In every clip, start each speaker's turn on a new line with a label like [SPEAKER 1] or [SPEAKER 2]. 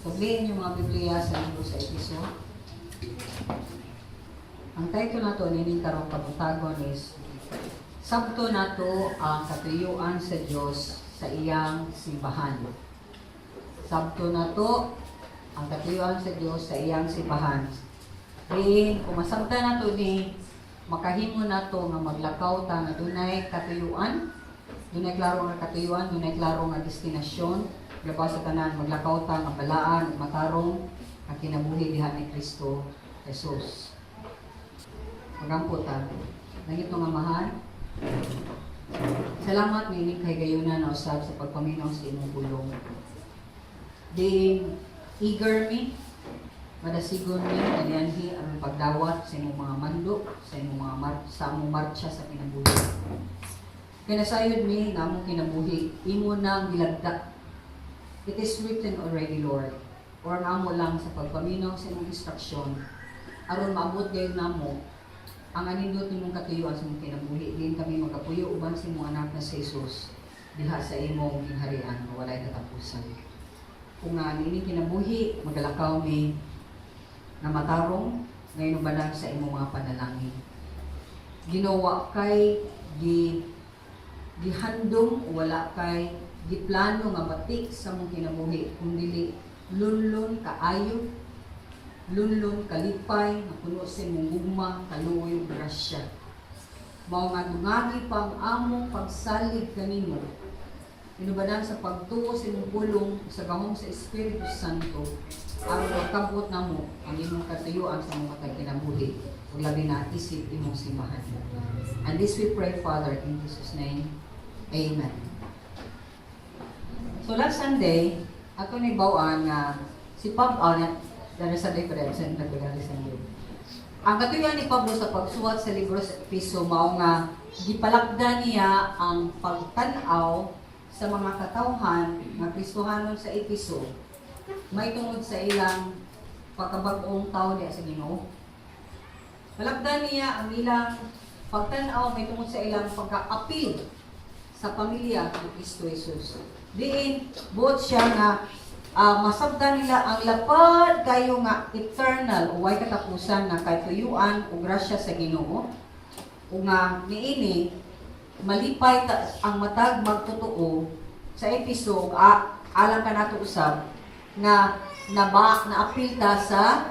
[SPEAKER 1] Tugliin yung mga Biblia sa libro sa Episo. Ang title na to, nining karong pagutagon is Sabto na to ang katuyuan sa Diyos sa iyang simbahan. Sabto na to ang katuyuan sa Diyos sa iyang simbahan. Then, kung masabta na to ni, makahimo na to nga maglakaw ta na dunay katuyuan, dunay klaro nga katuyuan, dunay klaro nga destinasyon, labaw sa tanan, maglakaw ta nga balaan, matarong ang kinabuhi diha ni Kristo Jesus. Magampo ta. Nangito nga mahal. Salamat nining kay gayuna na usab sa pagpaminaw sa imong bulong. Then, eager me, madasigon me, ganyanhi ang pagdawat sa imong mga mandok, sa imong mga sa among marcha sa kinabuhi. Kinasayod mi na among kinabuhi, imo nang gilagda. It is written already, Lord. Or namo lang sa pagpaminaw sa imong instruction, aron maabot gayon namo ang anindot nimong katuyuan sa imong kinabuhi. Din kami magapuyo uban sa imong anak na si Jesus diha sa imong gingharian nga walay katapusan. Kung nga nini kinabuhi, magalakaw mi na matarong ngayon balang sa imong mga panalangin. Ginawa kay gihandom, wala kay giplano nga batik sa mong kinabuhi, kundi lunlun kaayo, lunlun kalipay, na puno sa imong gugma, kaluoy ug grasya. Mao nga dungagi pang among pagsalig kanimo. Inubadan sa pagtuo sa imong pulong sa gahom sa Espiritu Santo, aron magkabot namo ang imong katuyuan sa mga kinabuhi, ug labi na isip imong simbahan. And this we pray, Father, in Jesus' name. Amen. So last Sunday, ato ni bawaan nga si Pablo, dahil sa difference, nagdagali sa libro. Ang katuyuan ni Pablo sa pagsuwat sa libro sa Episo, mao nga gipalakda niya ang pagtanaw sa mga katawhan nga Kristohanon sa Episo, may tungod sa ilang pagkabag-ong tao niya sa Ginoo. Palakda niya ang ilang pagtanaw may tungod sa ilang pagka-apil sa pamilya ng Kristo Jesus. Diin, buot siya nga masabdan nila ang lapad kayo nga eternal o way katapusan na katuyuan o grasya sa Ginoo. O nga niini malipay ang matag magtotoo sa Episo alang ka nato usab nga naapil ta sa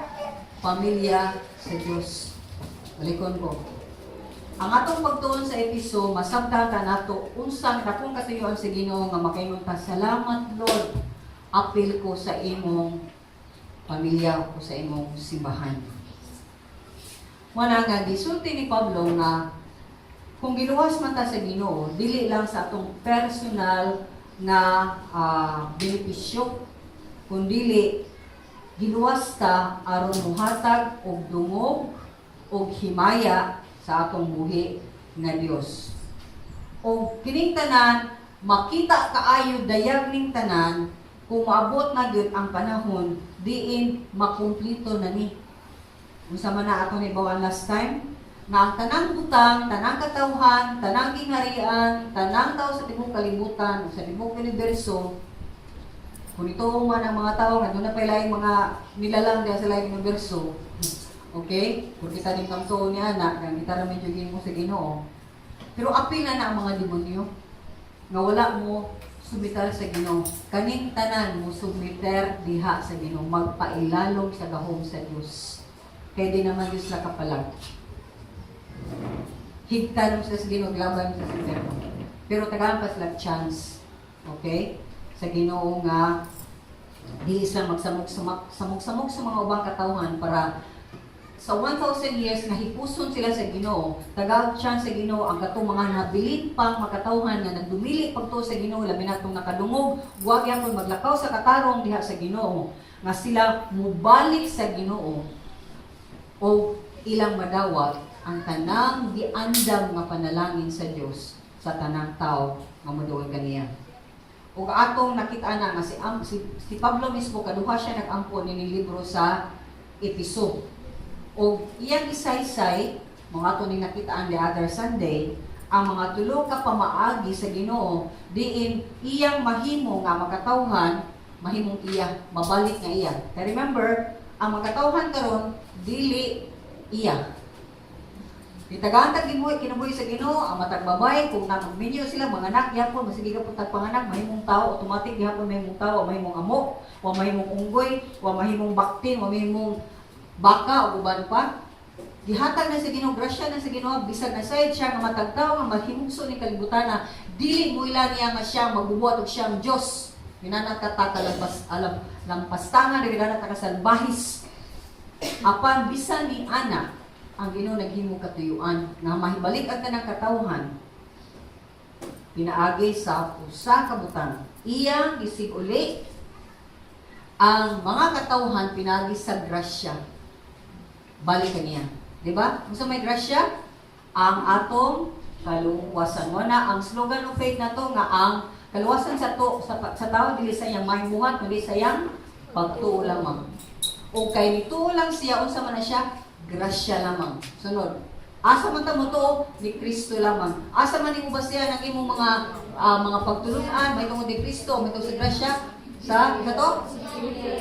[SPEAKER 1] pamilya sa Dios. Balikon ko. Ang atong pagtuon sa Episo, masabtan ka nato unsang dakong katuyuan sa Ginoo nga makaingon ta, salamat Lord, apil ko sa imong pamilya o sa imong simbahan. Wala nga gisulti ni Pablo nga kung giluwas man ta sa Ginoo, dili lang sa atong personal nga benepisyo, kundi giluwas ta aron muhatag og dungog og himaya sa atong buhi nga Dios. O kining tanan makita kaayo dayag ning tanan kung maabot na gyud ang panahon diin makumplito na ni. Unsa man na ato ni bawaan last time nga ang tanang butang, tanang katawhan, tanang gingharian, tanang tao sa tibok kalibutan, sa tibok universo, kung ito man ang mga tao nga doon na pa laing mga nilalang diya sa laing universo. Okay? Kung kita din kamtuon ni anak, kang kita naman yung mo sa Ginoo. Pero apil na ang mga demonyo nga wala mo sumitar sa Ginoo. Kaning tanan mo sumiter diha sa Ginoo, magpailalom sa gahom sa Dios. Kaya di naman Diyos la kapalag. Higtan mo sa Ginoo, laban sa Ginoo. Pero tagampas lang chance. Okay? Sa Ginoo nga di sila magsamog-samog sa mga ubang katawhan para sa 1,000 years na hipuson sila sa Ginoo, tagag siya sa Ginoo ang katong mga nabilin pang makatawhan nga nagdumili pagto sa Ginoo, labi na itong nakadungog, huwag yan kung maglakaw sa katarong diha sa Ginoo, nga sila mubalik sa Ginoo o ilang madawat ang tanang giandam nga panalangin sa Dios sa tanang tao nga moduol kaniya. O atong nakita na nga si Pablo mismo kaduha siya nag-ampo ni libro sa Episo. O iyang isaysay, mga ito ni nakitaan the other Sunday, ang mga tulo ka pamaagi sa Ginoo, diin iyang mahimo nga makatawhan mahimong iya, mabalik nga iya. Kaya remember, ang mga katawhan karon dili iya. Itagantag gibuhi kinabuhi sa Ginoo, ang matag babay kung namagminyo sila mga anak gyapon masige ka putag panganak mahimong tao automatic gyapon mahimong tao, mahimong amo, wa mahimong unggoy, wa mahimong baktin, wa mahimong baka o uban pa. Gihatag na sa Ginoo, grasya na sa Ginoo, bisag na sayad siya nga matag tao nga mahimugso ni kalibutan na dili mo ila niya nga siya magbubuhat og siyang Dios. Minana ka ta kalabas alam lampastangan dili ka kasalbahis. Apan bisan ni ana ang Ginoo naghimo katuyuan na mahibalik ang tanang katawhan pinaagi sa usa ka butang. Iyang isig uli ang mga katawhan pinaagi sa grasya. Balikan niya. Diba? Kung sa may grasya, ang atong kaluwasan. Wala ang slogan ng faith na to nga ang kaluwasan sa tao dili sa iyang mahimuhat kundi sa iyang pagtuo lamang. O kay nituo lang siya unsa man na siya grasya lamang. Sunod. Asa man ta mo to ni Kristo lamang. Asa man imo basihan ang imong mga pagtulungan may tungod ni Kristo, may tungod sa grasya sa to?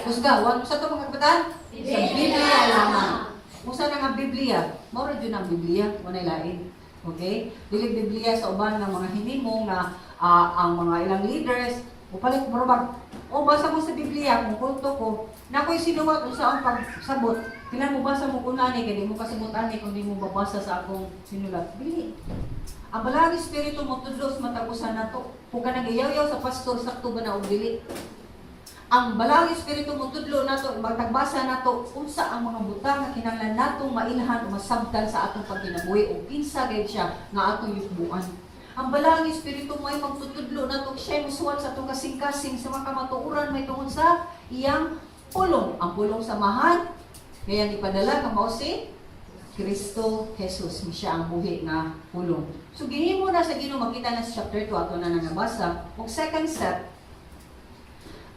[SPEAKER 1] Kusga, wa sa to mga kapatan? Sa Biblia lamang. Musa na nga Biblia, mao ra jud ang Biblia, walay lain. Okay? Dili Biblia sa uban nga mga hinimo nga ang mga ilang leaders upalit morobag. O basa mo sa Biblia kung kulto ko, na ko'y sinuwat unsa ang pagsabot. Kailan mo basa mo kunani kay di mo kasabot ani kung di mo babasa sa akong sinulat. Dili. Ang Balang Espiritu mo tudlos matagusan nato. Kung ka nagayaw-yaw sa pastor sakto ba na og dili. Ang Balang Espiritu mo tudlo nato magtagbasa nato unsa ang mga butang nga kinahanglan natong mailhan o masabtan sa atong pagkinabuhi o kinsa gayud siya nga atong yukbuan. Ang Balang Espiritu mo ay magtutudlo nato siya musuwat sa atong kasing-kasing sa mga kamatuoran may tungod sa iyang pulong. Ang pulong samahan kaya ipadala ka mao si Kristo Jesus siya ang buhi nga pulong. So gihimo na sa Ginoo makita na sa chapter 2 ato na nangabasa. Og second step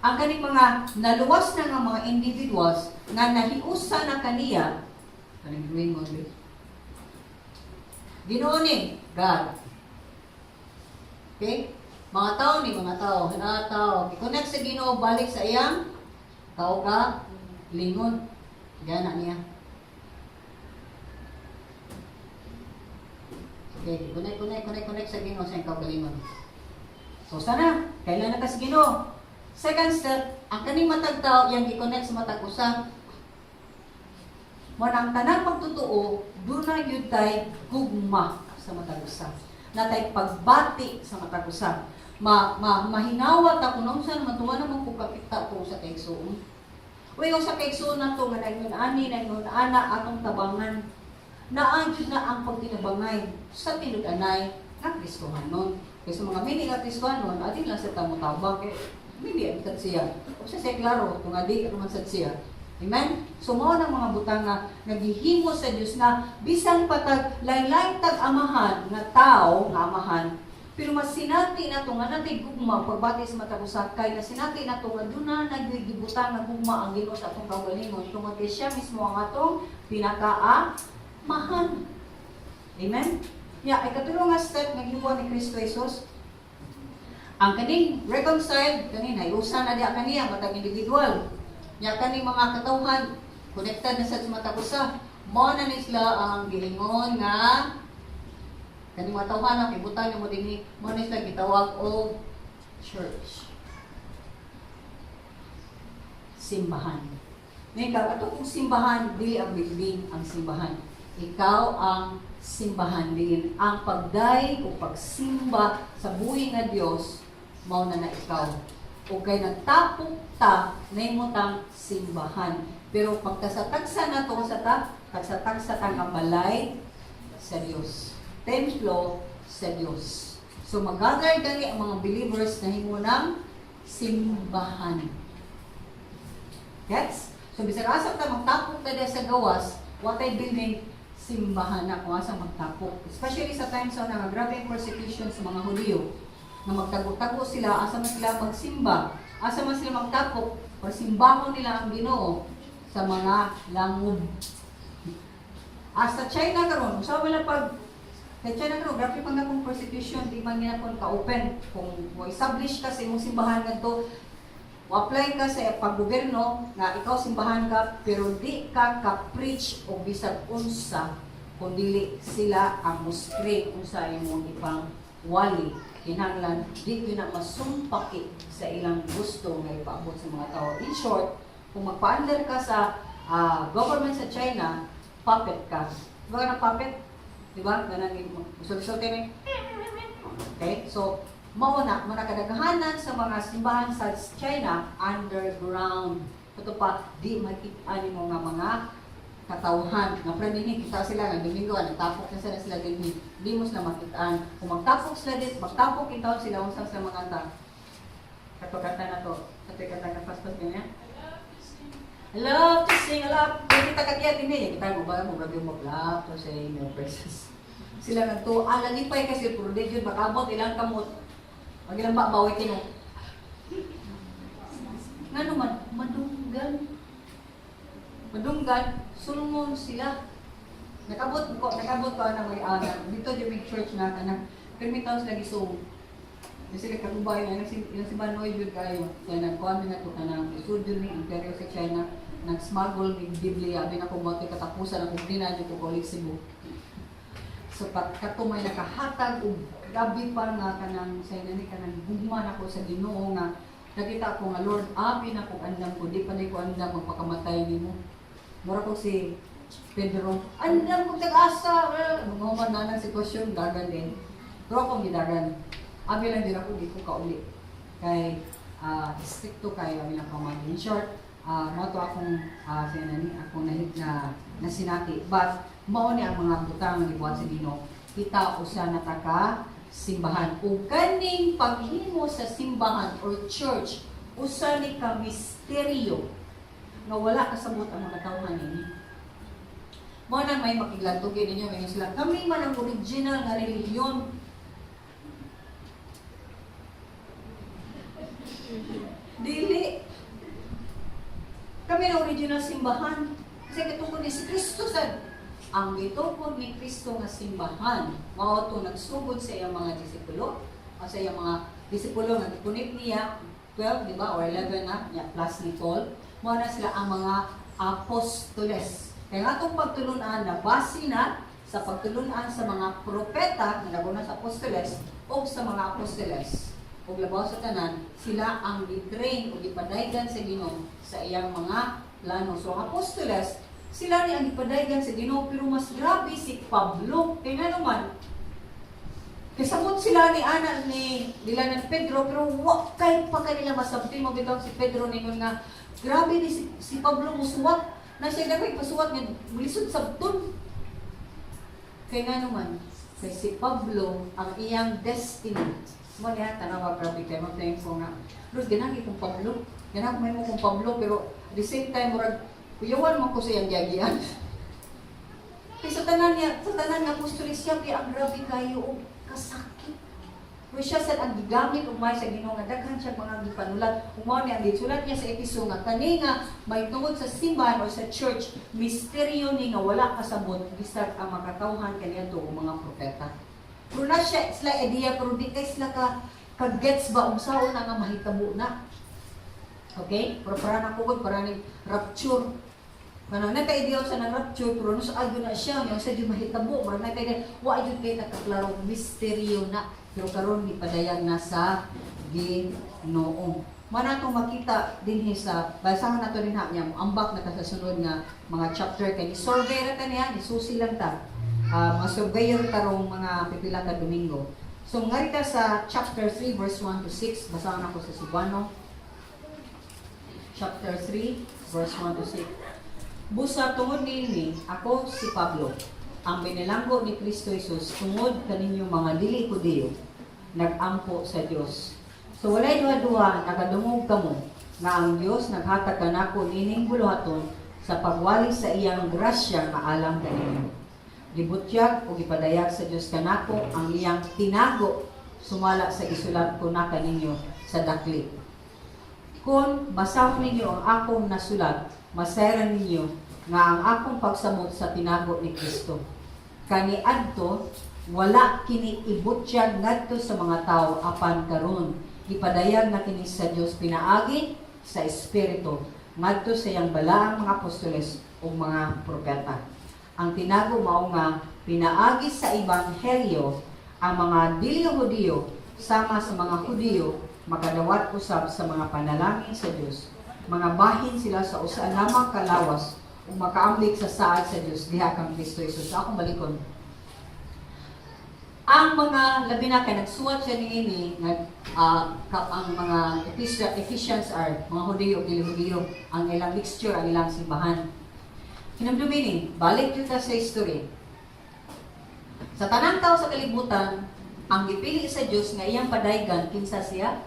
[SPEAKER 1] ang kaning mga naluwas na nga mga individuals nga nahiusa na kaniya kaning green mo Ginoo ni God. Okay? Mga tao, i-connect sa Ginoo balik sa iyang kauga lingon. Yan na niya. Okay, connect sa Ginoo sa iyang kauga lingon. So sana, kailan na ka sa Ginoo? Second step, ang kaning matag tao yang i-connect sa matag usa. Mo nang tanang pagtotoo, do na gyud tay gugma sa matag usa. Natay pagbati sa matag usa. Mahinawa ta kung unsa man tuwa naman ko kapita ko sa kaigsoon. Uy, sa kaigsoon nato nga naingon ani naingon ana atong tabangan. Naanjud na ang pagtinabangay sa tinud-anay nga Kristohanon. Kasi mga mini nga Kristohanon, adin lang sa tamutabang kay hindi ang siya. O siya klaro, kung adi ka naman sa siya. Amen? So, mao ng mga butang nga naghihimo sa Dios na bisan patag lain-lain tag-amahan nga tao nga amahan, pero mas sinati na ito nga natin gugma pagbati sa matag usakay na sinati na ito nga doon na nagbibutang nga gugma ang Ginoo sa atong kaugalingon tungod kay siya mismo ang atong pinaka-amahan. Amen? Ay katulong nga step nga gibuhat ni Kristo Jesus. Ang kaning reconciled kanin ay usa na diha kaniya matag individual. Nya kaning mga katawhan connected na sa matag usa. Mao na ni sila ang gilingon nga kaning mga tawhan ang ibutang mo dinhi mao na sila gitawag og church. Simbahan. Nika ato kung simbahan dili ang building ang simbahan. Ikaw ang simbahan din ang pagday o pagsimba sa buhi nga Dios mao na ikaw. O kay nagtapok ta nahimutang simbahan. Pero pagkasatagsa na to sa tagsatagsa ta nga balay sa Dios. Templo sa Dios. So mag-gather gani ang mga believers na himunang simbahan. Gets? So bisag asa ta magtapok ta sa gawas, watay building simbahan na kung asa magtapok. Especially sa times na nga grabe ang persecution sa mga Hudyo. Na magtago-tago sila, asa man sila magsimba, asa man sila magtapok, pasimbahon nila ang Ginoo sa mga langub. Sa China karon, sa wala pag kay China karon, grabe pang akong persecution, di man ginapon ka-open. Kung mo establish ka sa imong simbahan ngadto, apply ka sa paggobyerno nga ikaw simbahan ka pero di ka ka-preach o bisag unsa kundi sila ang muskri unsa imong ipang wali kinahanglan di ko na masumpaki sa ilang gusto nga ipaabot sa mga tao. In short, kung magpa-under ka sa government sa China, puppet ka. Diba ka ng puppet? Diba? Ganang gusto-gusto kayo. Okay? So, mauna kadaghanan sa mga simbahan sa China, underground. Ito pa, di makita mo nga mga katawhan. Nga pre din, kita sila ng Domingo, nagtapok na sila din. Di mo sila makitaan. Kung magtapok sila din, magtapok in taon sila, unsang sila mga kanta. Kato-kanta na to. Kato-kanta na fast-fast ganyan. I love to sing, I love. Kung kita katiya din eh. Kita mo ba, mo grabe mo love to sing your praises. Sila nga to, alalipay kasi puro din yun, makabot ilang kamot. Ang ilang babawi kino. Nga naman, madunggan, sulungon sila. Nakabot ko na may dito yung may church na kanang permitaw sila gisong. Kasi katubay na yung si Manoy yun kayo. Kaya nagkuhan na ito kanang isudyo ni Imperio sa China. Nag-smuggle ng Biblia. Abi na kung bakit katapusan ang kumplina niyo kung kulik Cebu. So katumay nakahatag o gabi pa nga kanang sa inani kanang gugma na ko sa Ginoo nga nakita ko nga Lord, abi na ko andam ko, di pa na ko andam magpakamatay nimo. Mura ko si Pedro, andam ko tag-asa, mga na ng sitwasyon, dagan din. Pero akong gidagan. Abi lang din ako, di ko kauli. Kay, stricto kayo, abi lang pamagin. In short, mato akong, akong na sinati. But, mao ni ang mga butang ng ibuhat sa Ginoo. Kita usa na taka simbahan. O kaning paghimo sa simbahan or church, usa ni ka misteryo nga wala kasabot ang mga tawhan ini. Mo na may makiglantugin ninyo may sila. Kami man ang original nga relihiyon. Dili. Kami ang original simbahan. Kasi katungkol ni si Kristo sa ang gitungkol ni Kristo nga simbahan, mao to nagsugod sa iyang mga disipulo, o sa iyang mga disipulo nga gipunit niya 12, di ba, or 11 na, plus ni Paul, mao na sila ang mga apostoles. Kaya nga itong pagtulunan na base na sa pagtulunan sa mga propeta na naguna sa apostoles o sa mga apostoles. O labaw sa tanan, sila ang gitrain o gipadaygan sa Ginoo sa iyang mga plano. So ang apostoles, sila ni ang ipadaygan sa Ginoo pero mas grabe si Pablo. Kaya nga naman, kasamot sila ni ana ni nila ng Pedro pero wakay pa kanila masabti mo bitaw si Pedro ningon nga grabe ni si Pablo musuwat na siya dagay pasuwat nga mulisod sabton. Kaya nga naman, kay si Pablo ang iyang destiny. Mo niya tanawa grabe kay mo tayong ko nga. Lord, ganagi kong Pablo. Ganag may mo kong Pablo pero at the same time murag kuyawan mo ko sa iyang giagian. Kaya sa tanan nga apostolis siya, kaya ang grabe kayo o kasakit. Kaya siya sa ang gigamit umay sa Ginoo nga daghan siya mga gipanulat. Umaw niya, ang gisulat niya sa Episo nga kani nga may tungod sa simbahan o sa church, misteryo ni nga wala kasabot, bisag ang makatawhan kaniadto o mga propeta. Pero na siya, sila idea, pero di kay sila ka-gets ba unsaon na nga mahitabo na. Okay? Pero para nakugod, para ni rapture. Ano, naka-idea sa nang-rapture, pero nasa agyo na siya, yung sa dyan mahitabo, marang naka-idea, wa dyan kayo nakaklarong misteryo na, pero karon ni padayag na sa Ginoo. Mana itong makita din sa, basahan na ito rin niya, ambak na kasasunod nga mga chapter, kaya ni-survey na niya, ni-susi lang ta, mga surveyor tarong mga pipila ka Domingo. So, nga rita sa chapter 3, verse 1 to 6, basahan ako sa Subano, chapter 3, verse 1 to 6. Busa tungod nini, ako si Pablo, ang binilanggo ni Kristo Jesus tungod kaninyong mga dili Hudiyo, nag-ampo sa Dios. So walay duha-duha nakadungog kamo nga ang Dios naghatag kanako nining buluhaton sa pagwali sa iyang grasya nga alam kaninyo. Gibutyag o gipadayag sa Dios kanako ang iyang tinago sumala sa isulat ko na kaninyo sa dakli. Kung basahon ninyo ang akong nasulat, masayran ninyo nga ang akong pagsamot sa tinago ni Kristo. Kaniadto, wala kini ibutyag ngadto sa mga tao apan karon. Ipadayag na kini sa Dios pinaagi sa espiritu ngadto sa iyang balaang mga apostoles ug mga propeta. Ang tinago mao nga pinaagi sa ebanghelyo ang mga dili Hudiyo sama sa mga Hudiyo makadawat usab sa mga panalangin sa Dios. Mga bahin sila sa usa lamang kalawas ug makaamblik sa saad sa Dios diha kang Kristo Jesus. Akong balikon. Ang mga labi na kay nagsuwat siya niini nga ang mga Ephesians are mga Hudiyo dili Hudiyo ang ilang mixture ang ilang simbahan. Hinumdumi ni balik jud ta sa history. Sa tanang tao sa kalibutan, ang gipili sa Dios nga iyang padaygan kinsa siya?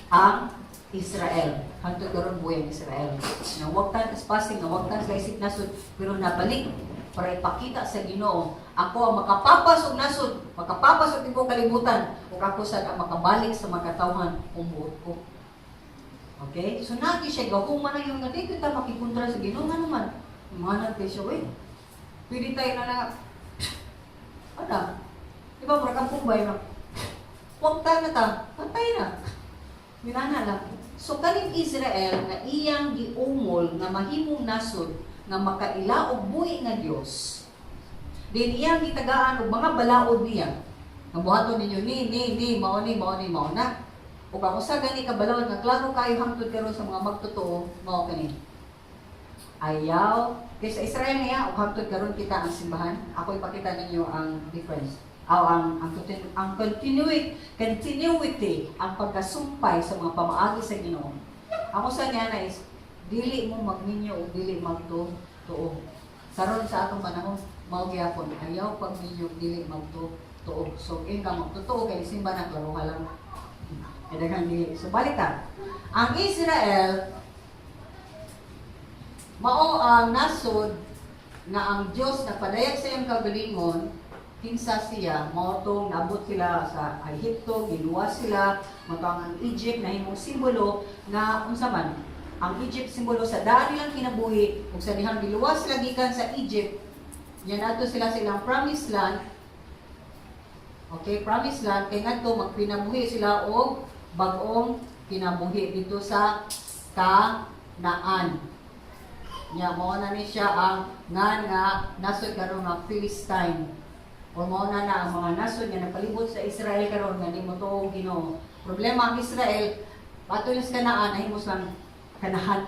[SPEAKER 1] Ang Israel. Hantod karon buhay ang Israel. Na wag tan spasing, na wag tan sa isip nasod, pero nabalik para ipakita sa Ginoo, ako ang makapapasok nasod, makapapasok ko kalibutan, ug ako sad ang makabalik sa mga katawhan umuot ko. Okay? So nagi siya gawong man yung nga di kita makikontra sa Ginoo nga naman. Manag kay siya, "Uy, pwede tayo na ada. Di ba mura kang pumbay na, wag tayo na ta, patay na." Minana lang. So kaning Israel nga iyang giumol nga mahimong nasod nga makaila og buhi nga Dios. Din iyang gitagaan og mga balaod niya. Nga buhaton ninyo ni mao na. Ug ang usa gani ka balaod nga klaro kayo hangtod karon sa mga magtotoo mao kani. Ayaw kay sa Israel niya ug hangtod karon kita ang simbahan. Ako ipakita ninyo ang difference. Ang continuity, ang pagkasumpay sa mga pamaagi sa Ginoo. Ako sa niya na is, dili mo magminyo o dili magtuo. Karon sa atong panahon, mao gyapon ayaw pagminyo dili magtuo. So ka magtuo kay simba na klaro ka lang. Daghang dili. So balita. Ang Israel mao ang nasod nga ang Dios nagpadayag sa iyang kagalingon. Kinsa siya, motong nabot sila sa Ehipto, giluwas sila, matang ang Egypt na himong simbolo nga unsa man. Ang Egypt simbolo sa daan nilang kinabuhi, ug sa dihang giluwas sila gikan sa Egypt, yan ato sila silang promised land. Okay, promised land kay ngadto magpinabuhi sila og bag-ong kinabuhi dito sa Kanaan. Nya mao na ni siya ang nga nasod karon nga Philistine. O mao na ang mga nasod nga nagpalibot sa Israel karon nga nimo tuong Ginoo. Problema ang Israel patuloy sa Kanaan ay himos lang kanahan.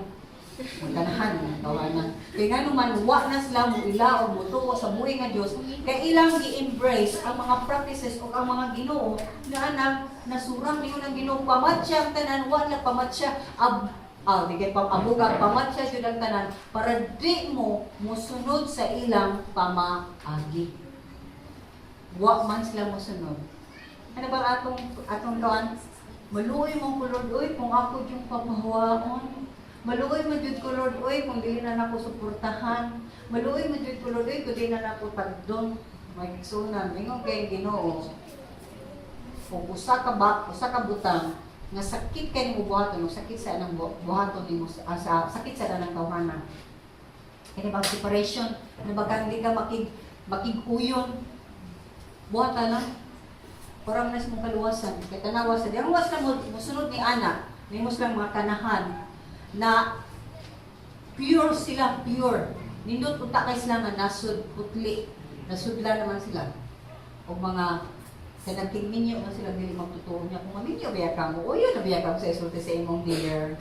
[SPEAKER 1] Kanahan tawanan. Kay ngano man wa na sila mo ila o mutuo sa buhi nga Dios kay ilang gi-embrace ang mga practices o ang mga Ginoo nga anang nasurang niyo ng Ginoo pamatya ang tanan wa na pamatya digay abuga pamatya jud ang tanan para di mo mosunod sa ilang pamaagi. Wa man sila mosunod. Ano ba atong kawan? Maluoy mong kulod, oy, kung ako yung papahawaon. Maluoy man jud kulod, oy, kung dili na nako suportahan. Maluoy man jud kulod, oy, kung dili na nako tagdon. May sunan, ingon kay Ginoo. Kung usa ka butang nga sakit kay nimo buhaton, sakit sa anang buhaton nimo sa sakit sa anang tawhana. Kini bang separation, nabagang di ka makiguyon. Buhata lang. Parang nas mong kaluwasan. Kaya tanawa sa di. Ang was na musunod ni Ana. May muslang mga kanahan na pure sila, pure. Nindot punta kay sila nga nasud, putli. Nasudla naman sila. O mga kanagting minyo na sila dili magtutuo niya. Kung maminyo biya ka mo, o yun na biya ka mo sa isulti sa imong dealer,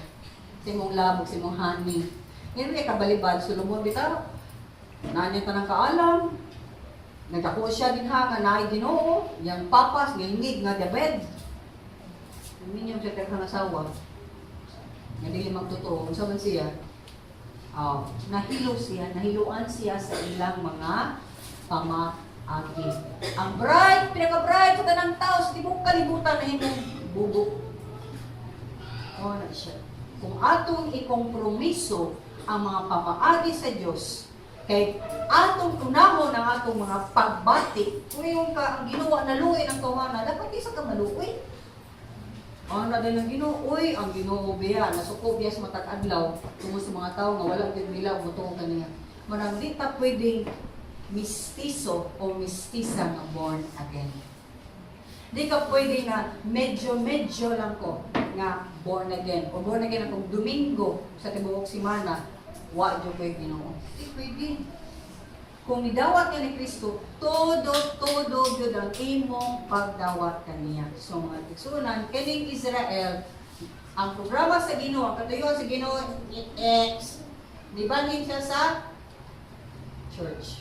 [SPEAKER 1] sa imong labog, sa imong honey. Ngayon biya kabalibad, sulumon bitaw. Nanya ka ng kaalam. Nagdako siya din ha, nga naay Ginoo, yang papas, ngilingig, nga dabed. Minyo siya kaya asawa. Nga dili magtotoo. Unsa man siya? Nahiluan siya sa ilang mga pamaagi. Ang bright, pinaka-bright sa tanang tao, sa tibok kalibutan na himong bubok. Na siya. Kung atong ikompromiso ang mga pamaagi sa Diyos, kay atong tunahon ang atong mga pagbati, kung yung ang ginawa na luoy ng tawana, dapat isa ka maluoy. Na din ang Ginoo, ang Ginoo biya, nasuko biya sa matag adlaw, tungod sa mga tao nga wala gid nila mutuo kaniya. Manang di ta pwedeng mistiso o mistisa nga born again. Di ka pwede nga medyo lang ko. nga born again o born again akong Domingo sa tibuok semana wa jud ko'y Ginoo. Di pwede. Kung midawat ka ni Kristo, todo jud ang imong pagdawat kaniya. So mga tigsunan, kining Israel, ang programa sa Ginoo, ang katuyuan sa Ginoo, X, nibalhin siya sa church.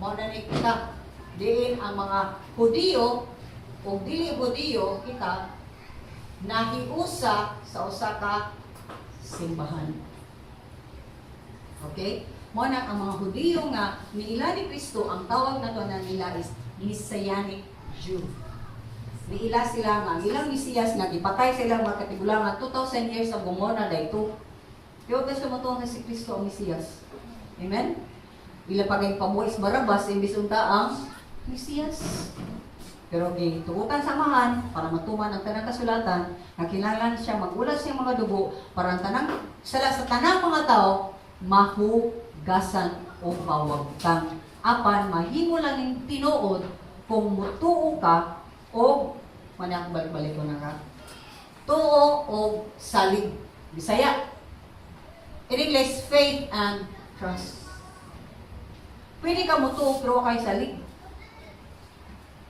[SPEAKER 1] Mao na ni kita, diin ang mga Hudiyo o dili Hudiyo kita nahiusa sa usa ka simbahan. Okay? Mo na ang mga Hudiyo nga niila ni Kristo, ang tawag nato na nila is Messianic Jew. Niila sila nga ilang Mesiyas nga gipatay sila mga katigulangan 2000 years ago mo na dayto. Pero gusto mo to nga si Kristo ang Mesiyas. Amen? Ila pagay pamuis Barabas imbis unta ang Mesiyas. Pero gitugutan samahan para matuman ang tanang kasulatan, nakilangan siya magulas siya mga dugo para ang tanang sala sa tanang mga tao mahugasan o pawagtang. Apan mahimo lang ning tinuod kung mutuo ka o manak balik-balik ko na ka. Tuo o salig. Bisaya. In English, faith and trust. Pwede ka mutuo pero kay salig.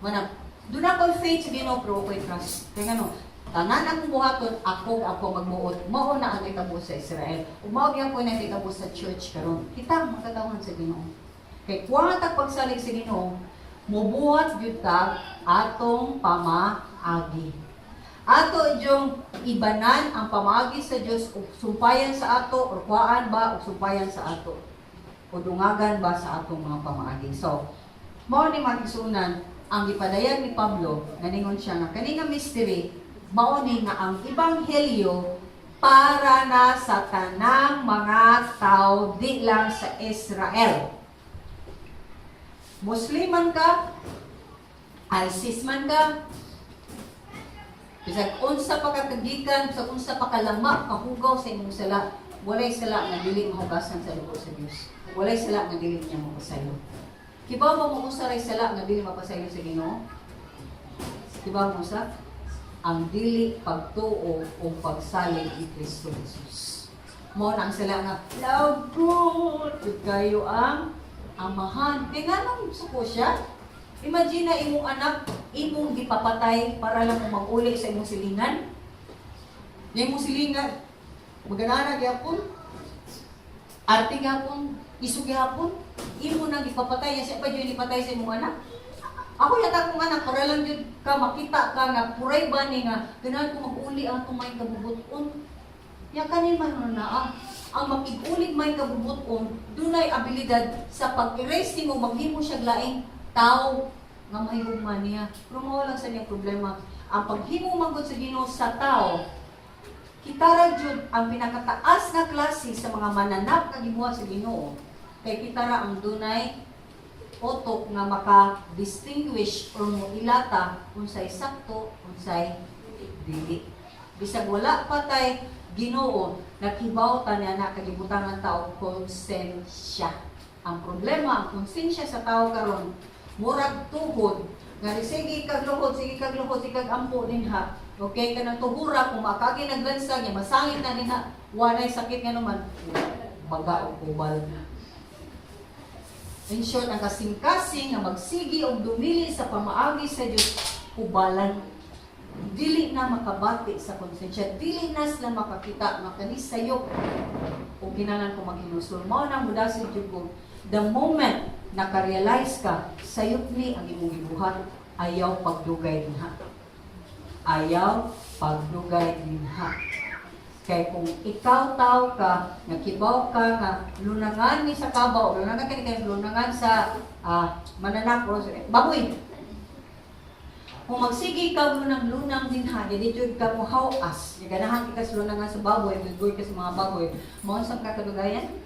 [SPEAKER 1] Manak doon ako faith sa Ginoo pero ako'y trust. Kaya ano, tanan akong buhaton, ako magmuot. Mao na ang itabo sa Israel. Umao gyud ko na itabo sa church karon. Kita magkatawan sa Ginoo. Kay kuha ta pagsalig sa Ginoo, mubuhat gyud ta atong pamaagi. Ato yung ibanan ang pamaagi sa Dios ug sumpayan sa ato or kuhaan ba ug sumpayan sa ato. O dungagan ba sa atong mga pamaagi. So, mao ni magisunan ang gipadayan ni Pablo, naningon siya nga kani nga mystery, mao ni nga ang ebanghelyo para na sa tanang mga tao, di lang sa Israel. Muslim man ka, ISIS man ka, bisag unsa pa ka kagikan, bisag unsa pa ka lama, kahugaw sa imong sala, walay sala nga dili mahugasan sa lubo sa Dios. Walay sala nga dili niya mapasayo. Kibaw mo mo sa sala nga dili mapasayo sa Ginoo? Kibaw mo sa ang dili pagtuo o pagsalig ni Kristo Jesus. Mo nang sala nga love good kayo ang amahan. Kaya nga nang suko siya. Imagine na imong anak, imong gipapatay para lang mag-uli sa imong silingan. Yung imong silingan, magana gyapon. Arte gyapon, isog gyapon. Imo nang gipapatay, siya pa dyan ipatay sa imong anak. Ako yata kong anak, para lang yun ka, makita ka nga, puray ba ni nga, ganahan ko mag-uli ang tumay kabubuton. Yan kanin man na ang makig-ulig may kabubuton, dunay abilidad sa pag-erase mo, maghimo siya laing tao nga mahigugman niya. Pero mawala sa niyang problema. Ang paghimo manggod sa Ginoo sa tao, kitara jud ang pinakataas nga klase sa mga mananap nga gibuhat sa Ginoo. Kay kitara ang dunay otok nga maka-distinguish or moilata unsay sakto, unsay dili. Bisag wala pa tay Ginoo, nakibaw ta niya na kalibutan ng tao konsensya. Ang problema, ang konsensya sa tao karon murag tuhod nga sige kag luhod, sige kag ampo dinha. Okay ka nang tuhura kung makagi naglansa niya, masangit na dinha, walay sakit nga naman, baga o kubal. In short, ang kasing-kasing nga magsigi o dumili sa pamaagi sa Diyos, kubalan. Dili na makabati sa konsensya, dili na sila makakita, makanisayok. O ginanan ko maghinusul. Mao na mudasin Diyos ko, the moment nakarealize ka, sayop ni ang imong gibuhat, ayaw pagdugay dinha. Ayaw pagdugay dinha. Kaya kung ikaw tao ka, nakibaw ka nga, lunangan ni sa kabaw, lunangan ka ni kayo, lunangan sa mananak, baboy. Kung magsige ka mo ng lunang din ha, dito ka mo hawas, ganahan ka sa lunangan sa baboy, naggoy ka sa mga baboy, maon sa kakadugayan?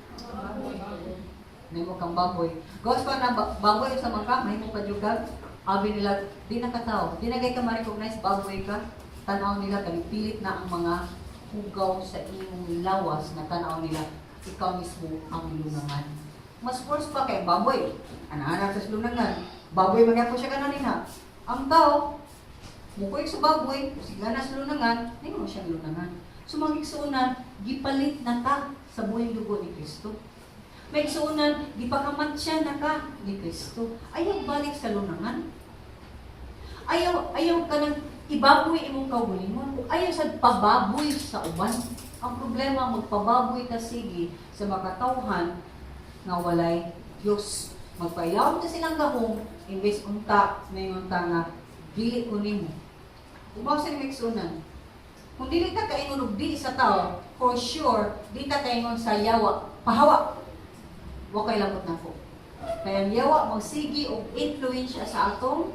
[SPEAKER 1] May mo kang baboy. Gawas pa na baboy sa mga may mo kadugag, abi nila, di nakataw, di na kayo ka ma-recognize baboy ka, tanaw nila, pilit na ang mga hugaw sa imong lawas na tanaw nila, ikaw mismo ang lunangan. Mas worse pa kay baboy. Ana-ana sa lunangan. Baboy man po siya kananin ha. Ang tao, Mukoy sa baboy, sigla na sa lunangan, hindi mo siyang lunangan. So magigsuunan, gipalit na ka sa buhing dugo ni Kristo. May igsuunan, gipakamatya na ka ni Kristo. Ayaw balik sa lunangan. Ayaw ka ng ibaboy imong kaugalingon. Ayaw sa pababoy sa uban. Ang problema, magpababoy ka sige sa makatawhan nga walay Diyos. Magpayaw ka silang gahong, imbes unta, ngayon ta nga, dili ko nimo. Umaw sa imigsunan. Kung dili ka kaingon di sa tao, for sure, di ka kaingon sa yawa, pahawa. Wa kay labot na ko. Kaya ang yawa, magsigi o influensya sa atong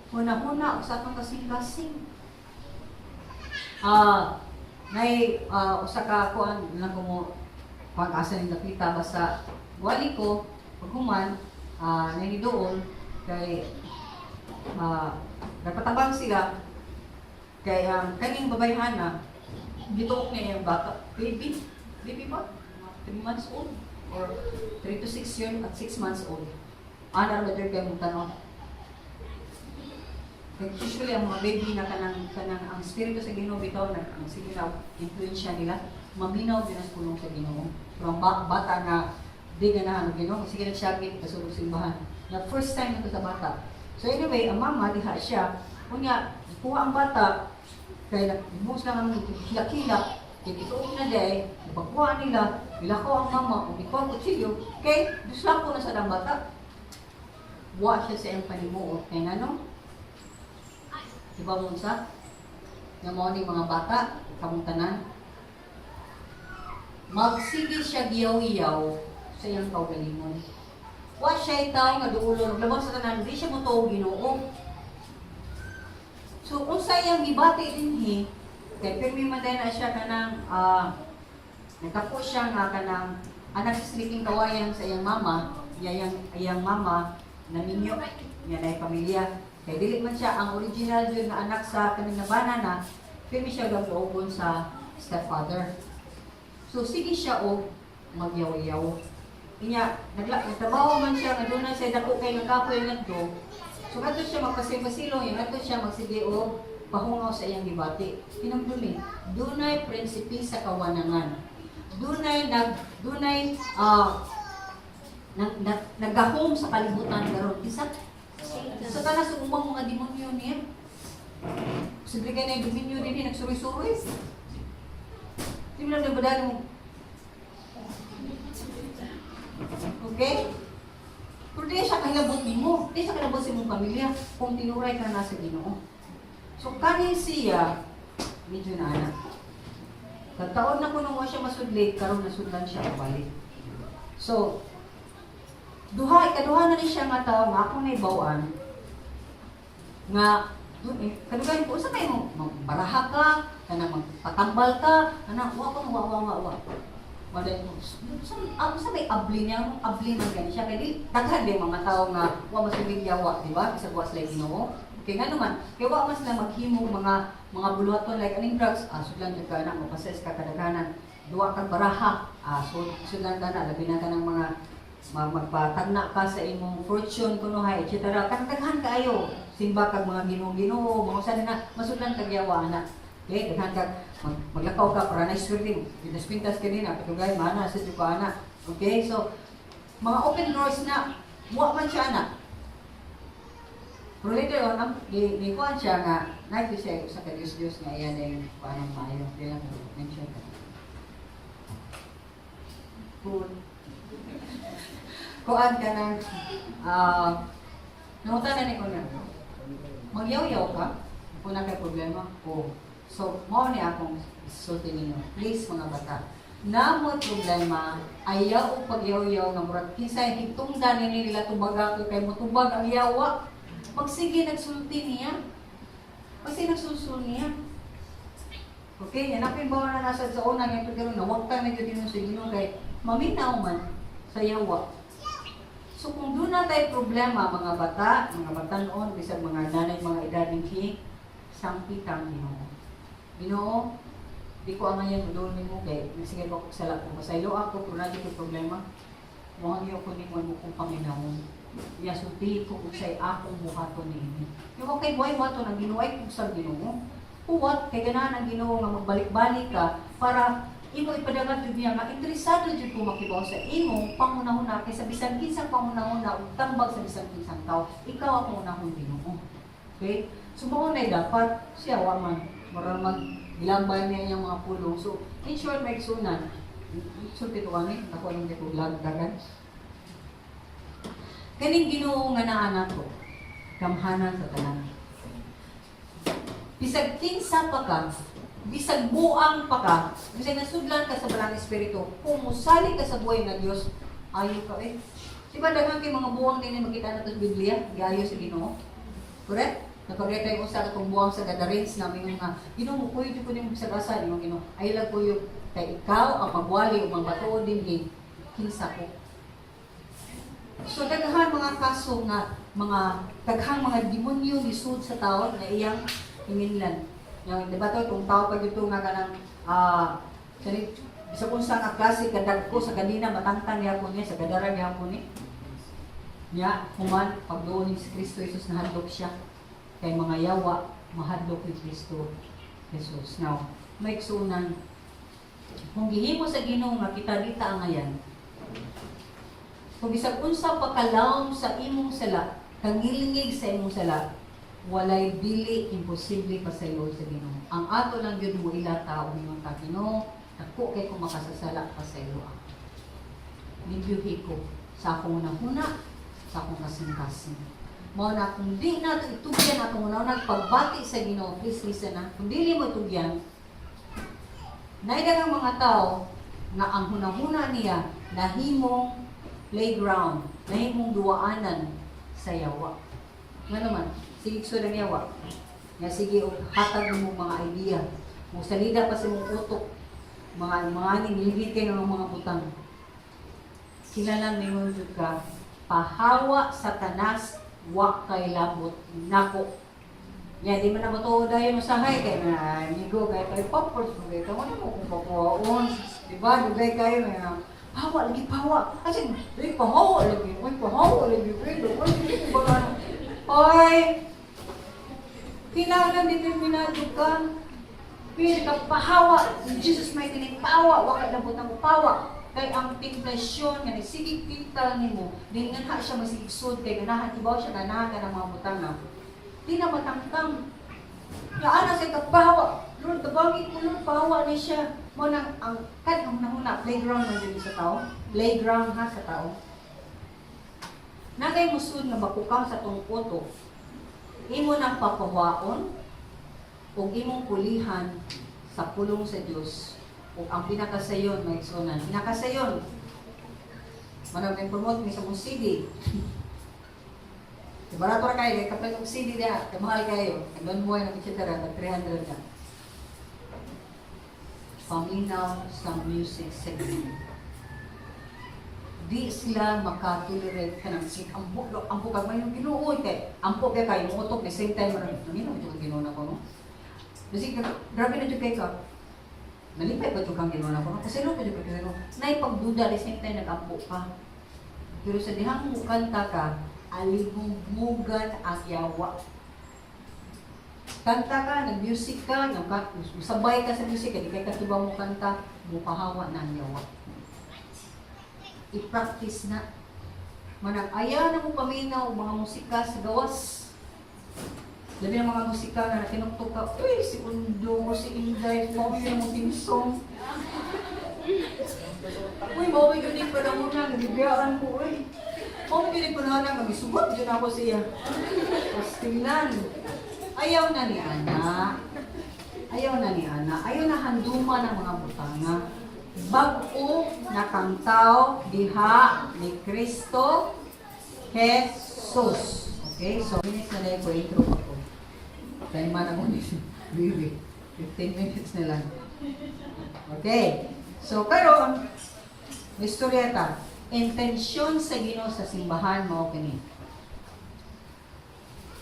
[SPEAKER 1] huna-huna o sa atong kasing-kasing. Usa ka kuan lang ko mo pag-asa ni nakita basta wali ko paghuman nay doon kay nagpatabang sila kay kaning babayhana gituok niya yung bata baby ba 3 months old or 3 to 6 years at 6 months old ana ra kay mo tanong. Usually, ang mga baby na kanang ang spirito sa Ginoo bitaw ang sige na influensya nila, maminaw din ang kulong sa Ginoo. Pero ang bata na di ganahan ng Ginoo, sige nagsiyagit, kasulog simbahan. Na first time ito sa bata. So anyway, ang mama, diha siya, kunya, kuha ang bata, kaya nagbuhos lang ang hilak-hilak, kaya ituog na day, ipagkuha nila, ilakaw ang mama, umikuha ang kutsilyo, kaya duslako na sa dang bata. Wa siya sa iyang panimuot. Kaya ano? Diba mo sa? Nga mo ni mga bata, kamong tanan. Magsige siya giyaw-iyaw sa iyang kaugalingon. Wa siya itaw nga duulo, naglabas sa tanan, di siya mo to Ginoo. So, kung sa iyang gibati dinhi, kay pirmi man na siya kanang, nagtapo siya nga kanang, anak sa sleeping kawayan sa iyang mama, iyang mama, naminyo, yan ay pamilya. Kaya dili man siya ang original yun na anak sa kaning banana, pirmi siya gagawon sa stepfather. So sige siya og magyaw-yaw. Inya nagtrabaho man siya nga doon na siya dako kay nagkapoy ngadto. So kadto siya magpasimbasilong, yung kadto siya magsige og pahungaw sa iyang gibati. Pinagdumi, dunay prinsipi sa kawanangan. Dunay naggahom sa kalibutan karon. Isa sa tanas sa umang mga demonyo niya. Sige na yung demonyo din, nagsuroy-suroy. Hindi mo lang nabadali mo. Okay? Pero di siya kahilabot mo. Di siya kahilabot sa mong pamilya kung tinuray ka na sa Ginoo. So, kanin siya, medyo na anak. Kataon na ko nung siya masudlit, karon nasudlan siya kabalik. So, ikaduha na rin siya nga tao, nga akong naibawaan, nga, kadugayin po, sa kayo mo, baraha ka, kanang magpatambal ka, kanang, wa. Waday mo, sa may abli niya, abli man gani siya, kaya daghan din mga tao nga, wa masubig yawa, di ba? Bisag wa sila Ginoo. Kaya nga naman, kaya wa mas na maghimong mga buluhaton, like aning drugs, sudlan ka na, mapases ka kadaghanan, duwa kang baraha, sudlan ka na, labi na ka ng mga magpatagna ka sa imong fortune kuno etc. Kadaghan kaayo simba kag mga Ginoo mga usa na masudlan kag yawa ana. Okay, daghan kag maglakaw ka para na swerte pinaspintas kanina katugay mana sa juko ana. Okay, so mga open doors na wa man siya ana. Pero later on ni kuan siya nga nagdi siya sa Diyos nga iyan ay parang maayo kaya mention ka. Cool. Kuan ka ng nangutan na ko na magyaw-yaw ka kung na kay problema ko. So, mao ni akong isulti ninyo. Please mga bata, na mo problema, ayaw o pagyaw-yaw nga murag kinsay hitungdan nila tubaga ko kay mo tubag ang yawa. Magsige nagsulti niya. Kasi nagsulsul niya. Okay, yan ang bawa na nasa sa una nga ito na huwag tayo medyo din sa Ginoo kay maminaw man sa yawa. So kung doon na tayo problema, mga bata noon, bisag mga nanay, mga edad ng sampitang Ginoo. Ginoo, di ko ang ngayon doon mo kay sige ko sa lahat ko. Pasaylo ako kung na ko problema. Mga niyo ko ni mo kung Panginoon. Iya sulti ko kung sa'y akong buhaton ni. Yung kay buhay mo ito, nang ginuway kong sa Ginoo. Huwat, kay ganahan ang Ginoo nga magbalik-balik ka para imo ipadagat jud niya nga interesado jud ko makibaw sa imong pangunahuna kay sa bisan kinsang pangunahuna ug tambag sa bisan kinsang tao. Ikaw ang unahon Ginoo. Okay? So mao na dapat siya wa man maramag gilambay niya iyang mga pulong. So in short may sunan. Sulti to kami, ako lang dito lagdagan. Kaning Ginoo nga naa ko, gamhanan sa tanan. Bisag kinsa pa ka, bisag buang pa ka, bisag nasudlan ka sa Balang Espiritu, kung musali ka sa buhay nga Dios, ayo ka eh. Diba daghang kay mga buang din makita nato sa Biblia, giayo sa Ginoo. Correct? Napagay tayo usa katong buang sa gatherings namin nga Ginoo ko yung ko din sa gasa ni Ginoo. Ay lang ko yung kay ikaw ang magwali ug magbatuo din kinsa ko. So daghang mga kaso nga daghang mga demonyo lisod sa tao na iyang hinginlan. Yang diba to kung tao pa dito nga kanang sa kung sa klase kadag ko sa kanina matangtang niya ko niya sa kadara niya ko ni. Niya human pagdoon ni Kristo Jesus nahadlok siya kay mga yawa mahadlok ni Kristo Jesus. Now, may sunan kung gihimo sa Ginoo nga kita dita ang ayan. Kung bisag unsa pagkalawom sa imong sala, kangilingig sa imong sala, walay dili imposible pa sa iyo sa Ginoo. Ang ato lang gyud mo ilata og imong Ginoo, ako kay ko makasasala pa sa iyo. Nibyuhi ko sa akong nahuna, sa akong kasing-kasing. Mao na kung di nato itugyan atong una pagbati sa Ginoo, please listen na. Kung dili mo itugyan, naidagang mga tao nga ang hunahuna niya nahimong playground, nahimong duwaanan sa yawa. Nga naman, sige so ng yawa. Nga sige, hatag mo mga idea. Mo salida pa sa mong utok. Mga niligitin ng mga butang. Sila lang ningon jud ka, pahawa sa tanas, wa kay labot nako. Ya, di man na matuod dayon usahay kay na nigo kay popcorn mo kay kamo mo kung pakuwaon. Diba, dugay kayo na pahawa lagi pahawa. Kasi di pahawa lagi, oy pahawa lagi pero oy ba oy. Kailangan determinado ka. Pili ka pahawa. Jesus may tinipawa, wa ka labot ang pawa. Kay ang temptasyon nga nagsigig pintal nimo, dili nga siya masigsod kay ganahan ibaw siya ganahan ka ng mga butanga. Di na matangtang. Yaana sa kapahawa. Lord, tabangin mo Lord, pahawa ni siya. Mo nang ang kanang nahuna playground man din sa tao. Playground ha sa tao. Nagay musud nga mapukaw sa tong utok. Imo nang papawaon ug imong pulihan sa pulong sa Dios. Ug ang pinakasayon may igsunan. Pinakasayon. Manang promote ni sa mong CD. Barato ra kayo, kapag og CD dia, kamahal kayo. Nagdan mo ay nag-chitara, nag-300 ka. Paminaw sa music segment. Di sila makatolerate ka ng ampo kag may ginuoy kay ampo kay kayo mutok the same time ron nino jud ginuona ko no. Kasi grabe na jud kay ka. Nalipay pa jud kang ginuona ko no. Kasi no jud kay no. Nay pagduda the same time nagampo ka. Pero sa dihang mo kanta ka, alibugmugan ang yawa. Kanta ka, nag-music ka, sabay ka sa music, hindi kay kakiba mo kanta, mukahawa na ang yawa. I-practice na. Manang ayaw na mo paminaw mga musika sa gawas. Labi ng mga musika na tinuktok ka, uy, si Undo, si Inday, mawin na mo tinsong. Uy, mawin yun yung panahon na, nabibiyaan ko, uy. Mawin yun yung panahon na, magisugot yun ako siya. Pastilan. Ayaw na ni Ana. Ayaw na handuma ng mga butanga. Bag-o na kangtaw diha ni Kristo Jesus. Okay, so minutes na lang ko intro ako. Dahil man ako ni Bibi. 15 minutes na lang. Okay. So, karon may storyeta. Intensyon sa Ginoo sa simbahan mao kini.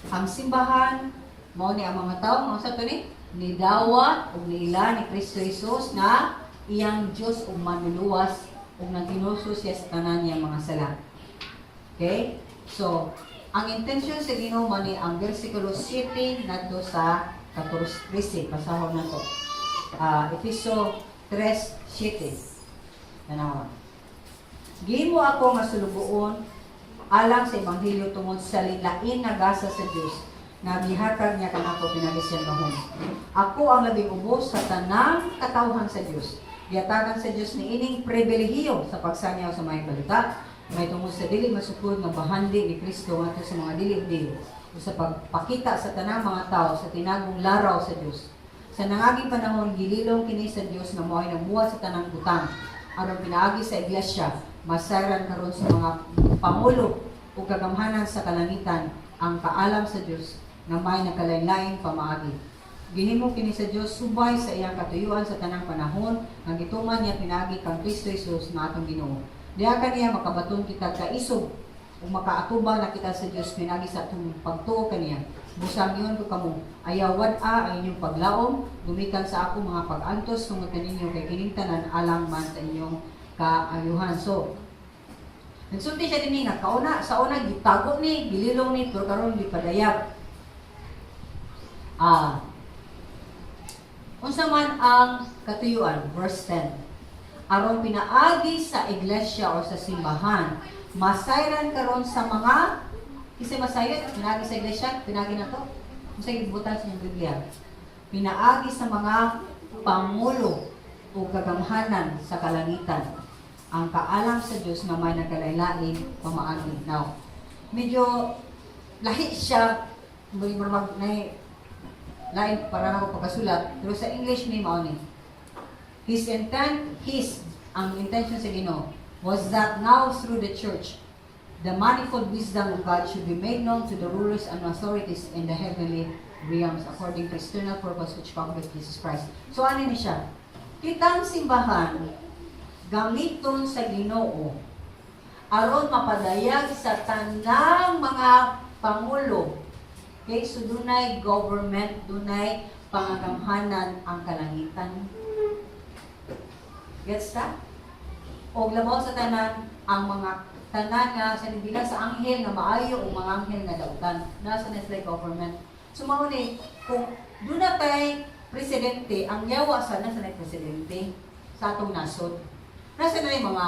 [SPEAKER 1] Ang simbahan mao ni ang mga tawo mao sa to ni dawat ug niila ni Kristo Jesus na iyang Dios ug manluluwas ug naghinuso siya sa tanan niya mga sala. Okay? So, ang intention sa Ginoo man ni ang versikulo 7 ngadto sa 14:13 pasahon na to. Episo 3:7. Tanawa. Gihimo ako nga sulubuon alang sa ebanghelyo tungod sa lilain nga gasa sa Dios nga gihatag niya kanako pinagi siya mahon. Ako ang labing ubos sa tanang katawhan sa Dios. Gihatagan sa Dios ni ining pribilehiyo sa pagsanyaw sa mga balita. May tungod sa dili masukod nga bahandi ni Kristo ngadto sa mga dili-dili o sa pagpakita sa tanang mga tao sa tinagong laraw sa Dios. Sa nangaging panahon gililong kini sa Dios nga mo'y nagbuhat sa tanang butang aron pinaagi sa iglesia masaran karon sa mga pangulo o kagamhanan sa kalangitan ang kaalam sa Dios nga may nakalain-lain pamaagi. Gihimo kini sa Dios subay sa iyang katuyuan sa tanang panahon nga gituman niya pinaagi kang Kristo Jesus nga atong Ginoo. Diha kaniya makabaton kita kaisog o makaatubang na kita sa Dios pinagi sa atong pagtuo kaniya. Busang ko kamo, ayawad ay inyong paglaom, gumikan sa ako mga pag-antos tungod kaninyo kay kining tanan alang man sa inyong kaayuhan. So, nagsulti siya din nga, sa una, gitago ni, gililong ni, pero karon gipadayag. Unsa man ang katuyuan, verse 10. Aron pinaagi sa iglesia o sa simbahan, masayran karon sa mga isa masayran, pinaagi sa iglesia, pinaagi na to. Unsa gibutan sa inyong Biblia? Pinaagi sa mga pangulo o kagamhanan sa kalangitan ang kaalam sa Dios nga may nagkalailain pamaagi. Now, medyo lahi siya, may lain para na ako pagkasulat, pero sa English may mao ni. Ang intention sa Ginoo was that now through the church, the manifold wisdom of God should be made known to the rulers and authorities in the heavenly realms according to His eternal purpose which conquers Jesus Christ. So ano ni siya? Kitang simbahan gamiton sa Ginoo aron mapadayag sa tanang mga pangulo. Okay, so dunay government, dunay pangagamhanan ang kalangitan. Gets that? O labaw sa tanan ang mga tanan nga sa nibila sa anghel nga maayo o mga anghel nga dautan. Nasa na government. So mao ni kung doon na kay presidente, ang yawa sa nasa na presidente sa atong nasod. Nasa na yung mga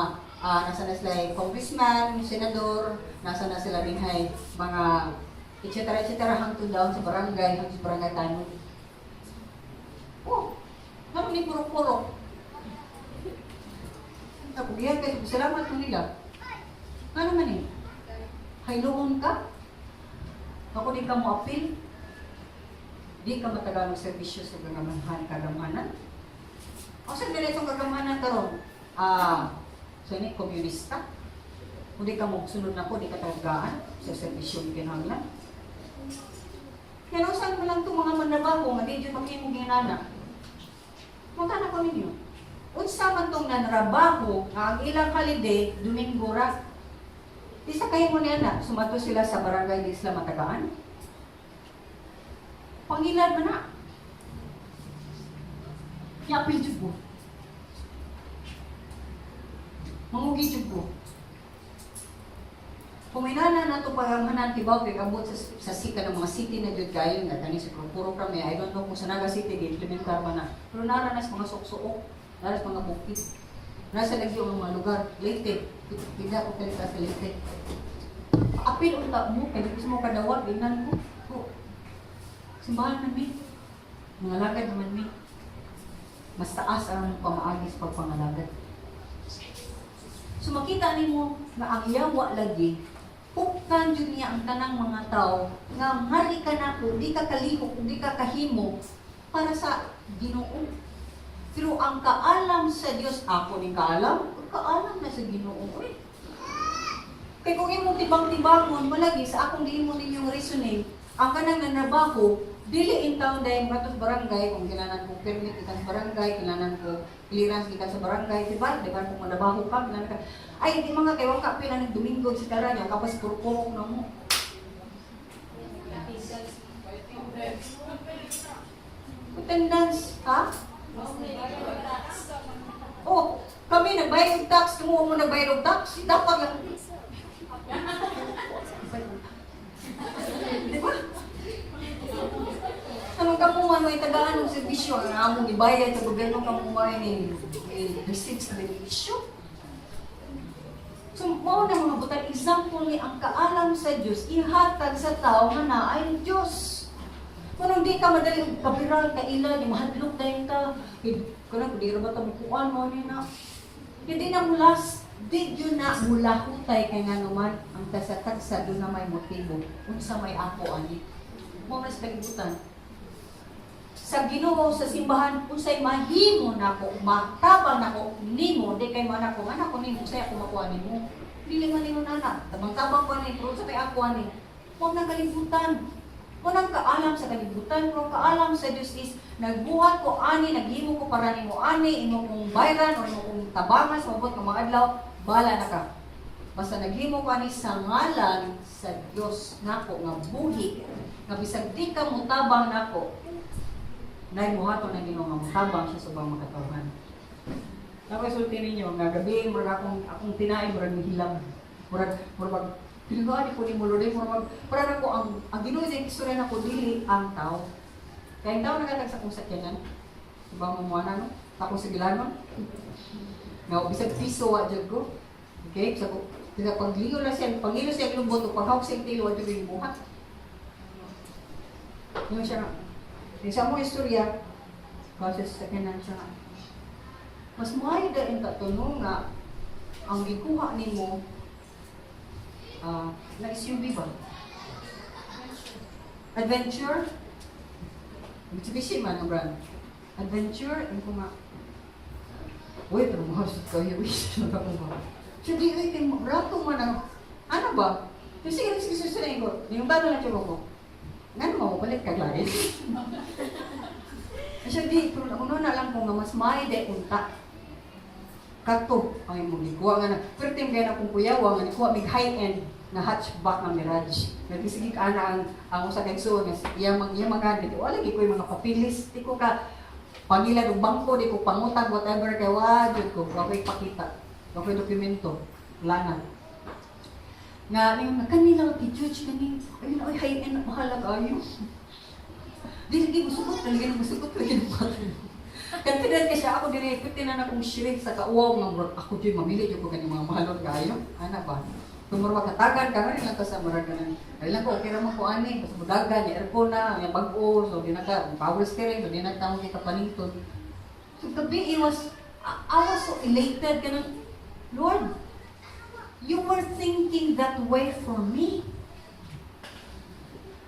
[SPEAKER 1] nasa na sila congressman, senador, nasa na sila din hay mga etc. hangtod daw sa barangay, hangtod sa barangay tanong. Oh, naman ni puro-puro. Ako diyan kayo, salamat mo nila. Ano man eh? Hayloon ka? Ako di ka mo apil? Di ka matagal ng servisyo sa kagamahanan? O saan nila itong kagamahanan karon? So ini komunista? Kung di ka mo sunod na ko, di ka talagaan sa servisyo ng kinahanglan. Yan o saan mo lang itong mga manabaho nga di dyan makimong ginana. Magkana ko ninyo? Unsa man tong nanrabaho nga ang ilang holiday Domingo ra. Isa kayo mo niya na sumato sila sa barangay di sila matagaan. Pangilan man na. Yapil jud ko. Mangugi jud ko. Kuminana na ito pagamahanan tibaw kay kabot sa sika ng mga city na jud kayo nga kani sa puro kami. I don't know kung sa Naga City gi-implementar man na. Pero naranas mga suksuok. Naras mga bukid. Nasa lagi yung mga lugar. Leyte. Tidak ko kalita sa Leyte. Apil unta mo. Kaya gusto mo kadawat. Binan ko. Simbahan namin. Mga lagad naman mi. Mas taas ang pamaagis pagpangalagad. So makita nimo na ang yawa lagi. Puktan dyan niya ang tanang mga tao. Nga mali ka na ko. Di ka kalihok. Di ka kahimo. Para sa Ginoo. Pero ang kaalam sa Diyos, ako ning kaalam na sa Ginoo. Kaya kung imong tibang-tibangon, malagi sa akong diin mo ninyong reasoning, ang kanang nanrabaho, dili in town dahil matos barangay, kung kailangan ko permit ikan sa barangay, kailangan ko clearance ikan sa barangay, diba? Diba kung manabaho ka, kailangan ka, ay, di mga kayo, ka pila ng Domingo sa tara niya, kapag purpurok na mo. Attendance, ha? Oh, kami kami nagbayad og tax, kumuha mo nagbayad og tax, dapat lang. Di ba? Anong kapuman may tagaan ng servisyo, ang among ibayad sa gobyerno kapuman ni receipts sa benepisyo. So, mao na mga butang example ni ang kaalam sa Diyos, ihatag sa tao nga naay Diyos. Kung di ka madaling kapiral, kailan, mahadlok dahil ka, kung di ba ito makuhaan mo na, hindi na mulas, di yun na mula hutay kay nga naman, ang tasa-tagsa doon na may motibo, kung sa may ako ani. Mo mas pagibutan. Sa Ginoo sa simbahan unsay mahimo nako matabang nako nimo di kay man ako anak ko nimo say ako makuha nimo dili man nimo nana tabang-tabang ko ni pero sa kay ako ani mo nang kalibutan mo nang kaalam sa kalibutan pero kaalam sa Dios is nagbuhat ko ani naghimo ko para nimo ani imo kong bayran o imo kong tabangan sa mabot nga mga adlaw bala na ka basta naghimo ko ani sa ngalan sa Dios nako nga buhi nga bisag di ka mutabang nako nay buhaton na Ginoo nga mutabang siya subang makatawhan. Tapos sulti ninyo nga gabi murag akong tinaay murag hilam. Murag pinagawa ko ni Mulode murag para nako ang Ginoo din istorya nako dili ang tao. Kaya ang tao nagatag sa kong sakyanan. Subang mamuana no. Ako sa gilanon. Nga bisag piso wa jud ko. Okay, sa pagliyo na siya, pangilo siya lubot o paghawak siya tilo wa jud yung buhat. Yung siya sa mo istorya, kasi sa kanan siya nga. Mas maayo dahil katunong nga ang gikuha ni mo na SUV ba? Adventure? Mitsubishi man ang brand. Adventure, ang kuma. Uy, pero mahasot kayo. Uy, sino ka ba? So, di ay kay rato man ang, ano ba? Sige, susunod ko. Yung bano na siya ko. Nga mo, balik ka glad. Kasi di, pero ako na lang kung nga mas may de unta. Kato, ay mo gikuha nga na. Pero tim kaya na kung kuyawa nga, gikuha mig high-end na hatchback ng Mirage. Nagkisigi ka na ang usa kay suon, iyamang ganit. Wala gi ko yung mga papilis, di ko ka pangila ng bangko, di ko pangutag, whatever kay wajud ko, wako'y pakita, wako'y dokumento, wala na. Nga, yung kanila, i-judge kani, ayun, ay, high-end, mahalag ayo. Di, musukot, talaga musukot, talaga ng mga. Confident kasi ako, dinipit na akong shrink sa kauwaw ng bro. Ako dyan, mamili dyan ko kanyang mga mahalog kayo. Ano ba? Kung marwag katagan ka, rin lang ka sa marag ka na. Kaya lang ko, okay naman ko ani, kasi budagan, yung aircon na, yung bag-o, so di na ka, power steering, so di na tawag kita panington. So gabi, I was so elated ka ng, Lord, you were thinking that way for me.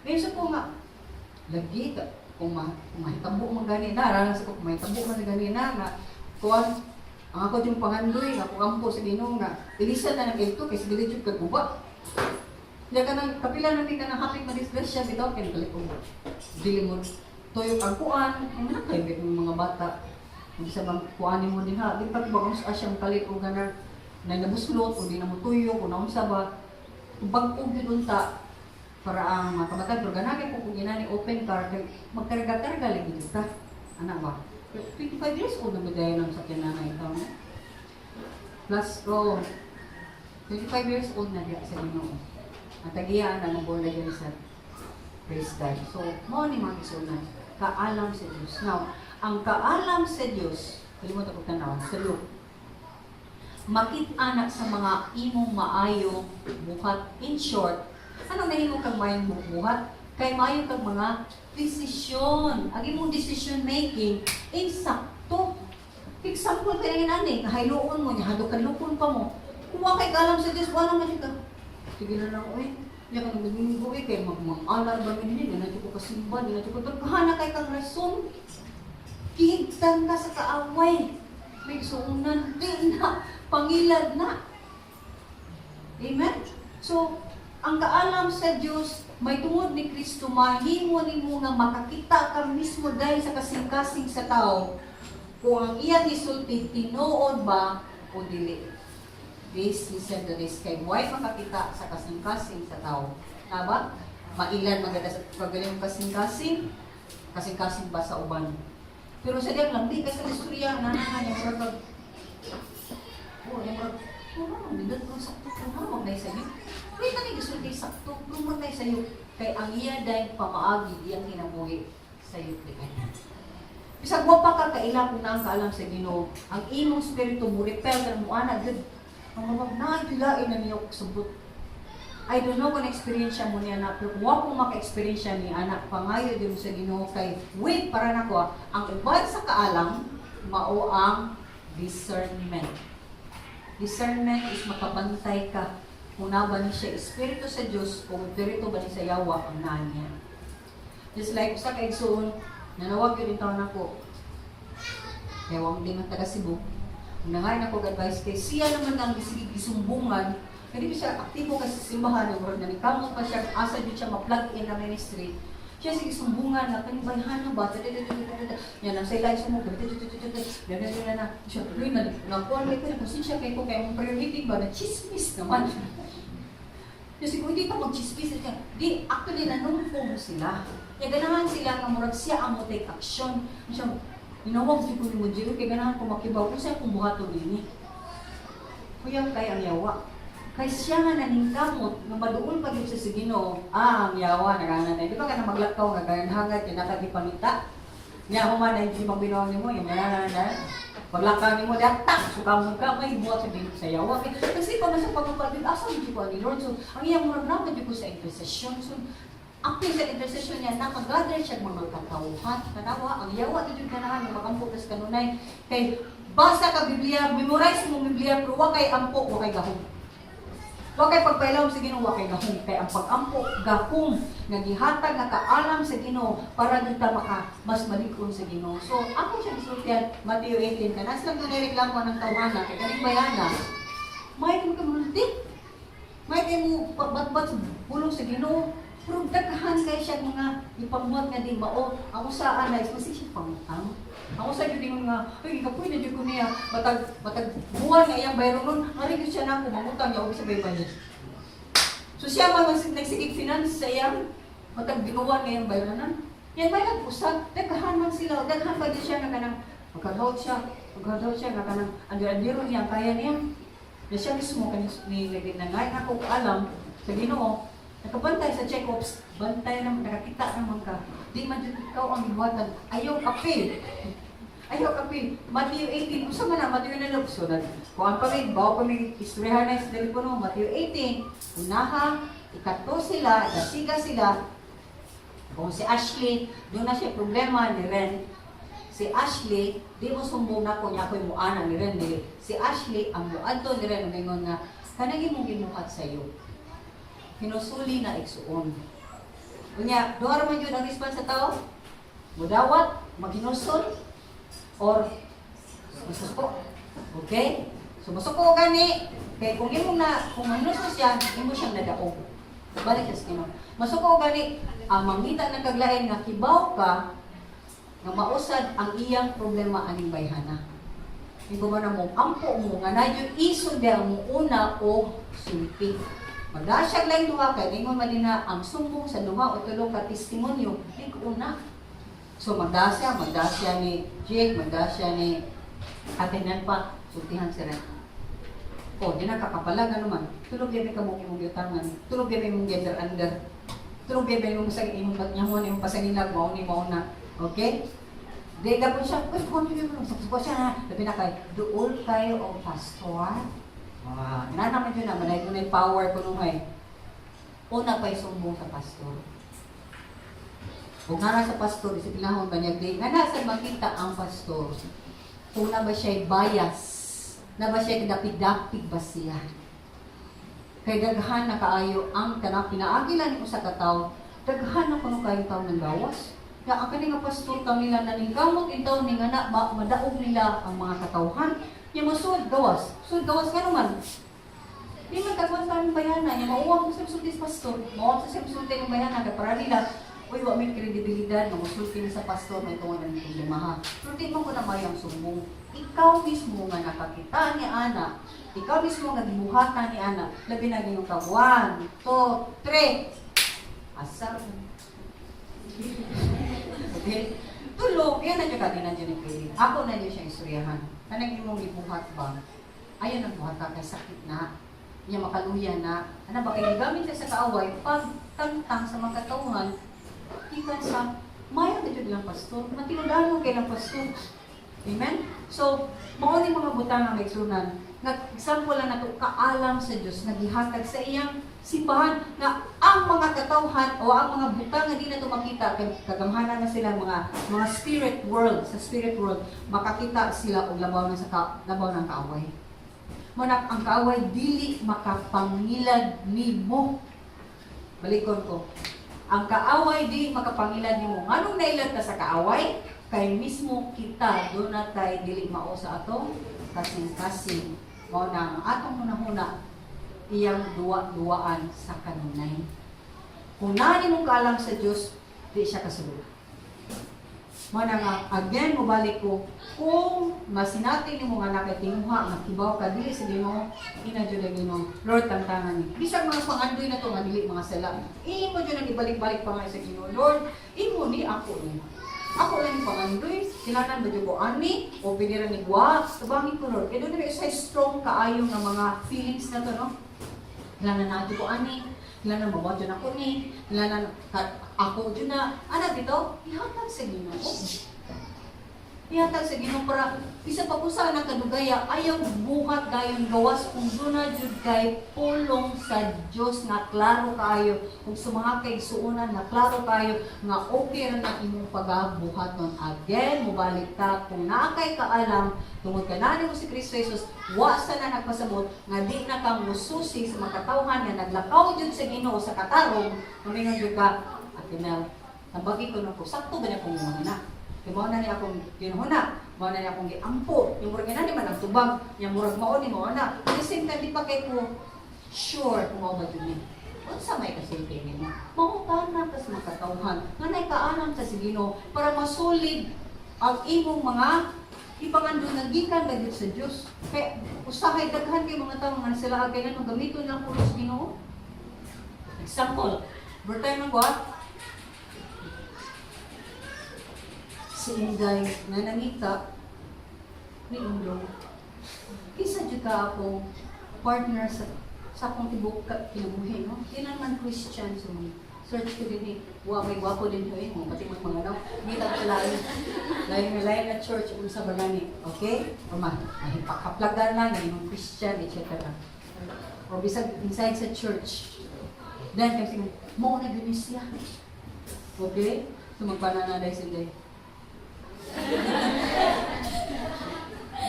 [SPEAKER 1] Ngayon po nga, lagi ka, kung mahitabo mo gani na, ranas ko kung mahitabo mo gani na, nga, kuwan, ang ako yung pangandoy, nga, kampo sa Ginoo nga, ilisan na nag-ito, kasi dili yung kaguba. Kaya ka nang, kapila natin ka ng hapit na disgrasya, bitaw, kinakalik ko, dili mo, tuyok ang kuwan, ang nakaimbit ng mga bata, kung isa bang kuwanin mo din ha, di pa ba kung sa asyang kalit o ganar, na nabuslot, o di na mo tuyo, kung naunsa ba, bag-og yun para ang mga kabatag, pero ganagin po kung ginani open car, magkarga-karga lang dito ka. Anak ba? 25 years old na bigay ng sakyan na ikaw. Plus, 25 years old na diya sa Ginoo. At agiyaan na born again sa praise God. So, mo ni mga kisunan, kaalam sa Diyos. Now, ang kaalam sa Diyos, kalimutan ko tanaw, sa Luke, makit-anak sa mga imong maayong buhat. In short, anong nahimo kang mayong buhat? Kay mayo kang mga desisyon. Ang imong decision making, insakto. Example kaya nga nani, nahayloon mo, hadok-hadokon pa mo. Kung kay kalam sa Diyos, wala man ka. Sige na lang, uy, hindi ka nagminggo eh, kaya mag-alar ba hindi na ko kasimba, hindi na ko kahana kay kang rason. Kihigtan ka sa kaaway. May suunan, di na, pangilad na. Amen? So, ang kaalam sa Diyos, may tungod ni Kristo, mahimo ni mo nga makakita ka mismo dahil sa kasing-kasing sa tao kung ang iyang isulti, tinuod ba o dili. This, listen to this, kay why makakita sa kasing-kasing sa tao. Na ba? Mailan maganda sa pagaling kasing-kasing, kasing-kasing ba sa uban. Pero sa diyan lang, di ka sa istorya, nanangan yung niya murag, nindot ko sakto ko na may sayo. Wait na gisulti sakto, lumag may sayo. Kay ang iya dahil pamaagi iyang kinabuhi sayo kay. Bisag mo pa ka kaila kung nang kaalam sa Ginoo, ang imong spirito mo repel kan mo ana gud. Ang mga nagdilain na niyo subot. I don't know kung experience mo niya na, pero kung ako maka-experience ni anak, pangayo din sa Ginoo kay, wait, para na ko, ang uban sa kaalam, mao ang discernment. Discernment is makabantay ka, kung ba ni siya Espiritu sa Diyos, kung Espiritu ba ni sa yawa ang naan niya. Just like, sa kaigsoon, nanawag yun yung taon ako, kaya wang di man taga Cebu, nangayon ako advice kay siya naman ang gisumbungan. Hindi ko siya aktibo kasi simbahan ng Lord na nikamot pa siya, asa dyan siya ma-plug in na ministry. Siya sige sumbungan na, kanibayhan na ba? Yan, ang silay siya mo, gano'n na. Siya, tuloy na, nakuha ko na, kung siya kayo ko, kaya ang priority ba, na chismis naman. Kasi kung hindi pa mag-chismis, di, actually, nanungkong sila. Kaya ganahan sila, kamurag siya ang mo take action. Siya, inawag si Kuya Mujiro, kaya ganahan ko makibaw, kung siya kung buhato nini. Kuya, kaya ang yawa. Kaya siya nga naningkamot, nga maduol pa din sa Ginoo, ang yawa, nagana na. Di ba ka na maglakaw, naganahangat, yung nakagipangita? Niya, human na hindi magbinaw ni mo, yung manananda. Maglakaw ni mo, datak, sukamon ka, may buhat sa yawa. Kasi pa na sa pagpapalid, asa hindi ko ni Lord. So, ang iyang murag naman ko sa intercession. So, after sa intercession niya, nakagather siya mga katauhan. Kanawa, ang yawa na dyan kanahan, yung mag-ampok sa kanunay. Kay, basa ka Biblia, memorize mo Biblia, pero wakay ampok, wakay gahong. Wakay pagpailaw sa Ginoo, wakay gahong. Kaya ang pag-ampo, gahong, nga gihatag na kaalam sa Ginoo para kita mas malikon sa Ginoo. So, ako siya gisultihan, Matthew 18, kanas lang ito nireklamo ng tawhana, kay kaning bayana, may kami kamulti. May kayo mo pagbatbat sa bulong sa Ginoo. Pero daghan kayo siya mga ipangmuat nga di mao. Ako sa anay, kasi siya pangutang. Ako sa gitingon nga, ay, kapoy na dyan ko niya, matag buwan nga iyang bayro nun, marigit siya na ako, mangutang niya, huwag sa baybayin. So siya man nagsigig finance sa iyang, matag binuwan nga iyang bayro nun. Yan may nagpusag, daghan man sila, daghan pa din siya nga kanang, magkadaot siya nga kanang, andir-andiro niya, kaya niya. Na siya mismo, ni nangay na ko alam, sa Ginoo, nakabantay sa check-ups, bantay naman, nakakita naman ka. Di man dito ikaw ang iwatan, ayaw kapil. Ayaw kapil. Matthew 18, gusto mo na, Matthew na loob. So, kung ang kami, bawa kami, istoryahan na sa telepono, Matthew 18, unaha, ikato sila, ikasiga sila. Kung si Ashley, doon na siya problema ni Ren. Si Ashley, di mo sumbong na ko niya ako'y muana ni Ren. Si Ashley, ang muadto ni Ren, umingon na, kanagin mong ginuhat sa'yo. Hinusuli na iksuon. Kunya, doon naman yun ang response sa tao? Mudawat, maghinusol, or masuko. Okay? So, masuko gani. Kaya kung hinusol siya, imo siyang nadaog. Balik sa Ginoo. Masuko gani, ang mangita ng kaglain nga kibaw ka, nga mausad ang iyang problema aning bayhana. Hindi ba na mo, ampo mo, nga na yung isod ang mo una o sulti. Magdasyag lang duha kay ningon man na ang sumbong sa duha o tulo ka testimonyo di ko una. So magdasya ni Jake, magdasya ni Atenan pa, sultihan sila. O, di na kakapalag naman. Tulog yabi ka mong imong yutangan. Tulog yabi mong gender under. Tulog yabi mong sa imong batnyahon, imong pasangilag, mauni na. Okay? Di ka po siya, uy, kung ano yung saksuko siya na. Sabi na kay, duol kayo o pastor. Na naman yun naman, ay doon yung power ko nung ay. Una pa'y sumbong sa pastor. Kung nga sa pastor, isip lang ba niya, nga nasa makita ang pastor, kung na ba siya'y bias, na ba siya'y kadapig-dapig ba siya. Kay daghan na kaayo ang kanang pinaagilan ko sa kataw, daghan na kuno kayo tao ng gawas. Kaya ang kaning pastor kami lang naningkamot itaw ni nga na madaog nila ang mga katawhan. Yung masud gawas. Sud gawas ka naman. Di man kagwan sa aming bayana. Yung mauwang sa sultis pastor. Mauwang sa sultis ng bayana. Kaya para nila, uy, wa may kredibilidad. Mamusulti sa pastor. May tungan ng problema. Pero di mo ko na mayang sumbong. Ikaw mismo nga nakakita ni Ana. Ikaw mismo nga gibuhatan ni Ana. Labi na yung ka. 1, 2, 3. Asar. Okay? Tulog. Yan na dyan kanina dyan yung piling. Ako na dyan siyang istoryahan. Kanang imong gibuhat ba? ayaw nagbuhata kay sakit na. Iya makaluya na. Ano ba kay gamit sa kaaway pag tangtang sa mga katawhan ikan sa mayo na jud lang pastor. Matinudano kay lang pastor. Amen? So, mao ni mga butang nga maigsunan. Nag-example lang nato kaalam sa Dios nagihatag sa iyang simbahan nga ang mga katawhan o ang mga butang nga di na to makita kay kagamhanan na sila mga spirit world, sa spirit world makakita sila og labaw na labaw ng kaaway. Muna ang kaaway dili makapangilad nimo. Balikon ko. Ang kaaway di makapangilad nimo. Nganong nailad ka sa kaaway? Kay mismo kita do na tay dili mao sa atong kasing-kasing. Mao na ang atong hunahuna iyang duwa-duwaan sa kanunay. Kung nani mong kaalam sa Dios, di siya kasulod. Mao na nga again mobalik ko kung masinati nimo nga nakatinguha nga kibaw ka dili sa Ginoo ina jud ang Ginoo Lord tantangan ni bisag mga pangandoy na to nga dili mga sala imo jud ang ibalik-balik pa nga sa Ginoo Lord imo ni ako ni ako lang yung pangandoy kinanan ba jud ko ani o pinira ni wa tabangin ko Lord kay do na sa strong kaayo nga mga feelings na to no kailangan na jud ko ani kailangan mabaw jud ako ni kailangan ako jud na ana dito ihatag sa Ginoo ihatag sa Ginoo para bisa pa kusa na kadugaya ayaw buhat dayon gawas kung duna jud kay pulong sa Dios nga klaro kaayo kung sumakay suunan nga klaro kaayo nga okay ra na imong pagabuhaton again mobalik ta kung naa kay kaalam tungod kanani mo si Kristo Jesus wa sa na nagpasabot nga di na ka mususi sa makatawhan nga naglakaw jud sa Ginoo sa katarong mamingon jud ka atinal nabagi ko na ko sakto ba niya kung na kaya mo na niya akong ginuhuna, mo na niya akong giampo. Yung murag na naman ang tubag, yung murag mao ni mo na. At the same time, di pa kayo ko sure kung ako ba yun. Kung sa may kasilpingin mo, mahutan ka sa mga katawhan. Nga naikaalam sa sigino para masolid ang imong mga ipangando na gikan dagit sa Diyos. Kaya usahay daghan kay mga tao nga sila agay na gamiton lang po sa Ginoo. Example, birthday ng what? Si Inday na nangita ni Indong. Isa dyan ka akong partner sa akong tibok kinabuhi, no? Di naman Christian, so search ko din eh. May wapo din ko eh, pati mga ano. Hindi lang lain na church kung sa bagani. Okay? O pakaplag na yung Christian, etc. O bisag inside sa church. Then, kasi mo na ginis siya. Okay? So magpananaday sila.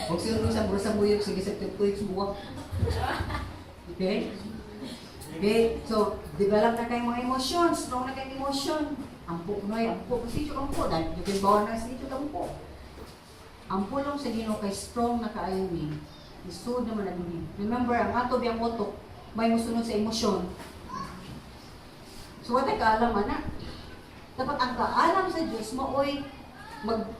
[SPEAKER 1] Huwag siya sa bursa buyog, sige sa tuyok subuwak. Okay? Okay, so, develop na kayong mga emosyon, strong na kayong emosyon. Ampo ko na ampo. Kasi ito ampo, dahil yung bawa na sa ito ampo. Ampo lang sa Ginoo kay strong na kaayon ni. Isud naman na din. Remember, ang ato biyang utok, may musunod sa emosyon. So, what ay kaalaman na? Dapat ang kaalam sa Diyos, maoy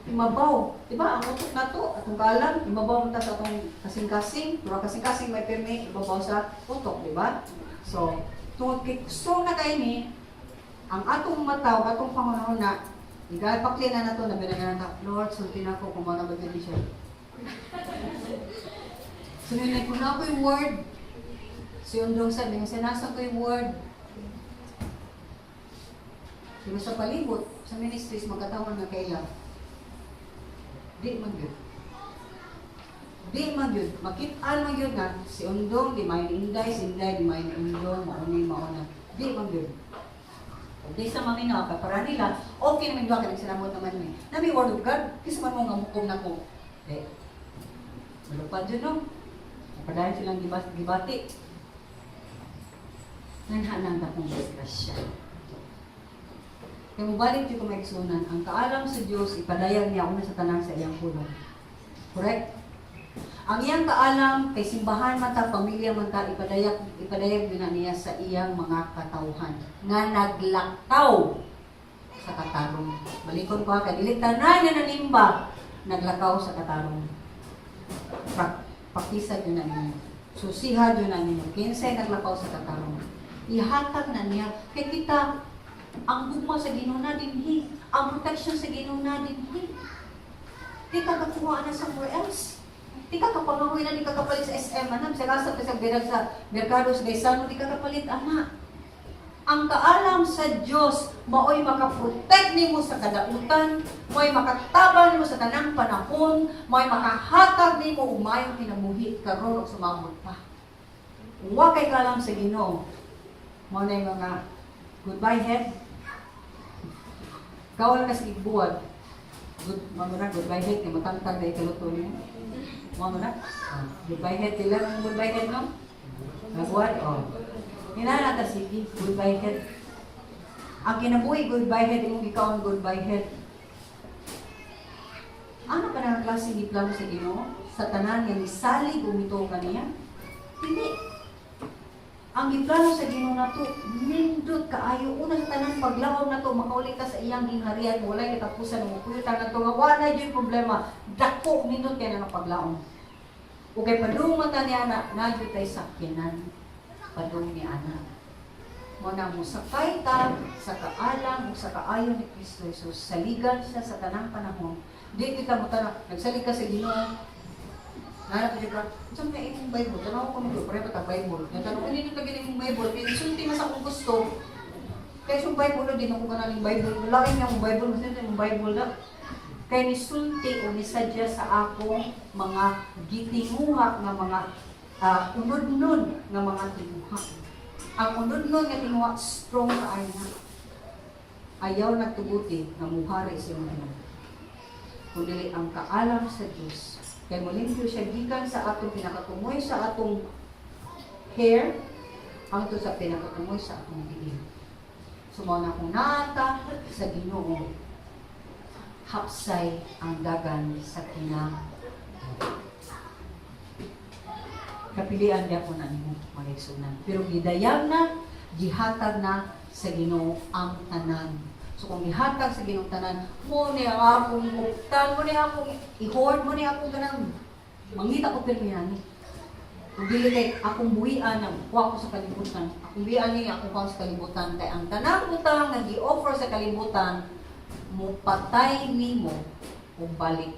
[SPEAKER 1] imabaw. Diba? Ang utok na to, atong kaalam, imabaw mo ta sa atong kasing-kasing. Pero kasing-kasing may permi, ibabaw sa utok, diba? So, tungkol strong na kayo ni, ang atong mataw, atong pangunahon na, igapakli na to, nabinagan na, Lord, sultin ako kung mga nabagyan siya. So, nilay ko na ako yung word. Si Undong sabi, sinasa ko yung word. Pero sa palibot, sa ministries, magkatawan na kailan. Di man yun. Di man yun. Makitaan man yun na si Undong, di may Inday, si Inday, di may Undong, mauna. Di man yun. Di sa mga minaka, para nila, okay naman doon ka, nagsalamot naman may. Na may word of God, kasi man mo nga mukom na ko. Eh, malupad yun no? Napadayan silang gibati. Nanhanan ka kong disgrasya. Kaya mabalik dito may kasunan, ang kaalam sa Diyos, ipadayag niya una sa tanang sa iyang pulong. Correct? Ang iyang kaalam, kay simbahan man ta, pamilya man ta, ipadayag din niya sa iyang mga katauhan. Nga naglakaw sa katarong. Balikon ko ha, kadilitan na niya nanimba, naglakaw sa katarong. Pakisag yun na niya. Susiha yun na niya. Kinsay naglakaw sa katarong. Ihatag na niya. Kaya kita, ang gugma sa Ginoo na dinhi, ang protection sa Ginoo na dinhi. Di ka nakuha na somewhere else. Di ka kapangahoy na, di ka kapalit sa SM, anak. Sa kasap sa birag sa merkado sa Gaisano, di ka kapalit, anak. Ang kaalam sa Diyos, mao'y makaprotect nimo sa kadautan, mao'y makatabang nimo sa tanang panahon, mao'y makahatag nimo og mayong kinabuhi karon ug sumabot pa. Kung wa kay kaalam sa Ginoo, mao na yung mga goodbye head. Kawal ka sa igbuwag. Goodbye head, kay matangtang na ikaluto niyo. Mao na? Goodbye head, ilan ang goodbye head no? Nagbuwag? Hinala ta sige, goodbye head. Ang kinabuhi, goodbye head, imong ikaw ang goodbye head. Ano ka na klase ni plano sa Ginoo? Sa tanan nga misalig umito kaniya? Hindi. Ang giplano sa Ginoo nato, nindot kaayo una sa tanan paglaom nato makaulit ka sa iyang gingharian, walay katapusan mo kuyutan nato nga wala jud problema, dako nindot kay na paglaom. Ug kay padumata niya na jud tay sakyanan. Padung ni ana. Mo na mo sakay ta sa kaalam ug sa kaayo ni Kristo Jesus, saligan siya sa tanang panahon. Di kita mo tanang nagsalig ka sa Ginoo. Nara ko ka, saan may imong Bible? Tanaw ko nito, pareho ta Bible. Natanong, hindi nito lagi imong Bible. Kaya isulti mas akong gusto. Kaya yung Bible, din ako kanaling Bible. Lain nga mong Bible, mas nito yung Bible na. Kaya nisulti o nisadya sa akong mga gitinguha nga mga unod-unod nga mga tinguha. Ang unod-unod nga tinguha, strong kaayo na. Ayaw nagtubuti na muhari sa mga. Kundi ang kaalam sa Diyos. Kaya malimpyo siya gikan sa atong pinakatumoy sa atong hair hangtod sa pinakatumoy sa atong diin. Sumaw na kung nata sa Ginoo, hapsay ang dagan sa kinang. Kapilian niya po na nimo magigsunan. Pero gidayag na, gihatag na sa Ginoo ang tanan. So kung ihatag sa Ginoo tanan, mo ni akong buktan, mo ni akong i-hoard, mo ni akong ganang mangita ko pirmihani. Kung dili kay akong buhian ng kuha ko sa kalibutan, akong buhian ni akong kuha sa kalibutan, kay ang tanang butang nga gi-offer sa kalibutan, mo patay nimo o balik.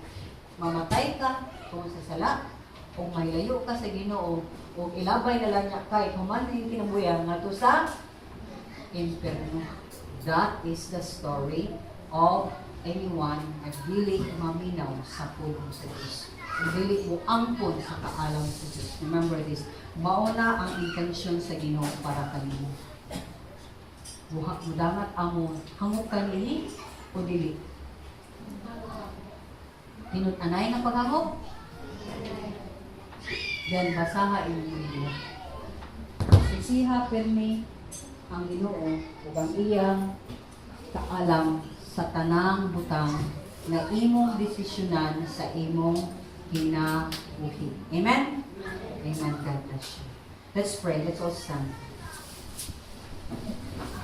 [SPEAKER 1] Mamatay ka kung sa sala, o mahilayo ka sa Ginoo, o ilabay na lang niya kay human yung kinabuyan nga to sa impierno. That is the story of anyone na dili maminaw sa pulong sa Diyos. Dili mo ampon sa kaalam sa Diyos. Remember this, mauna ang intention sa Ginoo para kanimo. Buhak mo damat amo, hangok ka nini o dili? Tinut-anay na paghangok? Then basaha yung video. Sisiha permi ang Ginoo ug ang iyang kaalam sa tanang butang na imong desisyonan sa imong kinabuhi. Amen? Amen. God bless you. Let's pray. Let's all stand.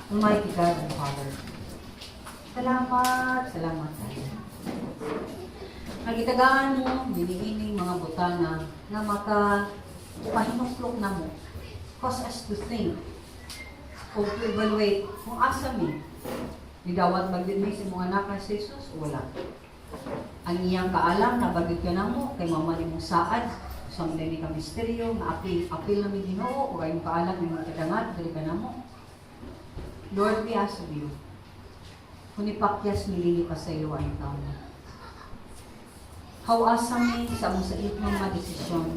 [SPEAKER 1] Almighty God and Father, salamat tayo. Nagitagaan mo, binihining mga butana na makapahinuklok na mo. Cause us to think o to evaluate kung asa mi. Nidawat magdinmi sa mga anak sa Jesus? Wala. Ang iyang kaalam, nabagit ka na mo, kay mama ni mong saad, someday ni ka misteryo, na apil na mi Ginoo, o kayong kaalam ni mga kadangat, dali ka na mo. Lord, we ask of you, kung ipakyas nilili pa sa iyo ang taon. Hawasa mi sa mong sa iyong mga desisyon.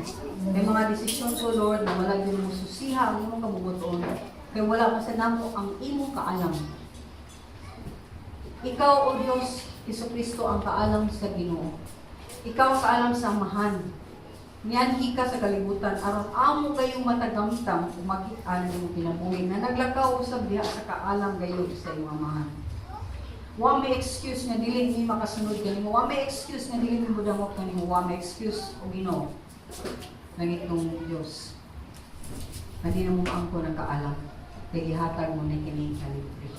[SPEAKER 1] May mga desisyon ko, Lord, na wala yung mo susiha ang imong kabubuton. Kaya wala pa sa namo ang imong kaalam. Ikaw, O Diyos, Jesucristo, ang kaalam sa Ginoo. Ikaw ang kaalam sa amahan. Niyanhi ka sa kalibutan, aron amo kayong matagamtam o mag-ian yung pinabuhin na naglakaw usab diha sa kaalam gayon sa iyong amahan. Wa may excuse nga dili ni makasunod kanimo. Wa may excuse nga dili ni budamot kanimo. Wa may excuse o Ginoo. Nangitong Dios. Na di na mo angko ng kaalam. Kaya ihatag mo na kini kalibre.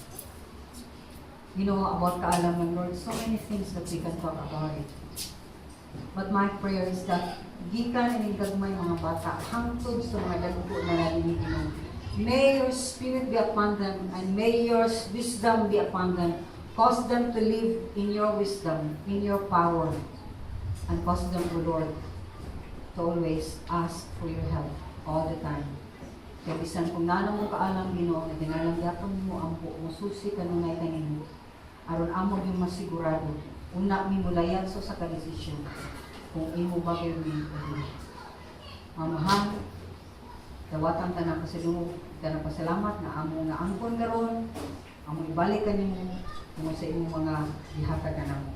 [SPEAKER 1] You know about kaalam ng Lord, so many things that we can talk about it. But my prayer is that gikan and gagmay mga bata hangtod sa mga dagupo na narinig mo. May your spirit be upon them and may your wisdom be upon them. Cause them to live in your wisdom, in your power, and cause them, O Lord, to always ask for your help all the time. Kaya bisan kung nanong mo kaalam Ginoo na ginalangyapan mo ang buong susi kanunay kanino. Aron amo yung masigurado, una mi mulayan so sa kadesisyon kung imo ba kayo mi mamahan, dawatan tanang pasalungog, tanang pasalamat na amo nga angkon karon, amo ibalik kanimo kung sa imong mga gihatag kanamo.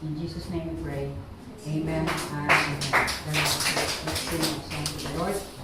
[SPEAKER 1] In Jesus' name we pray. Amen and amen. Let's sing a song to the Lord.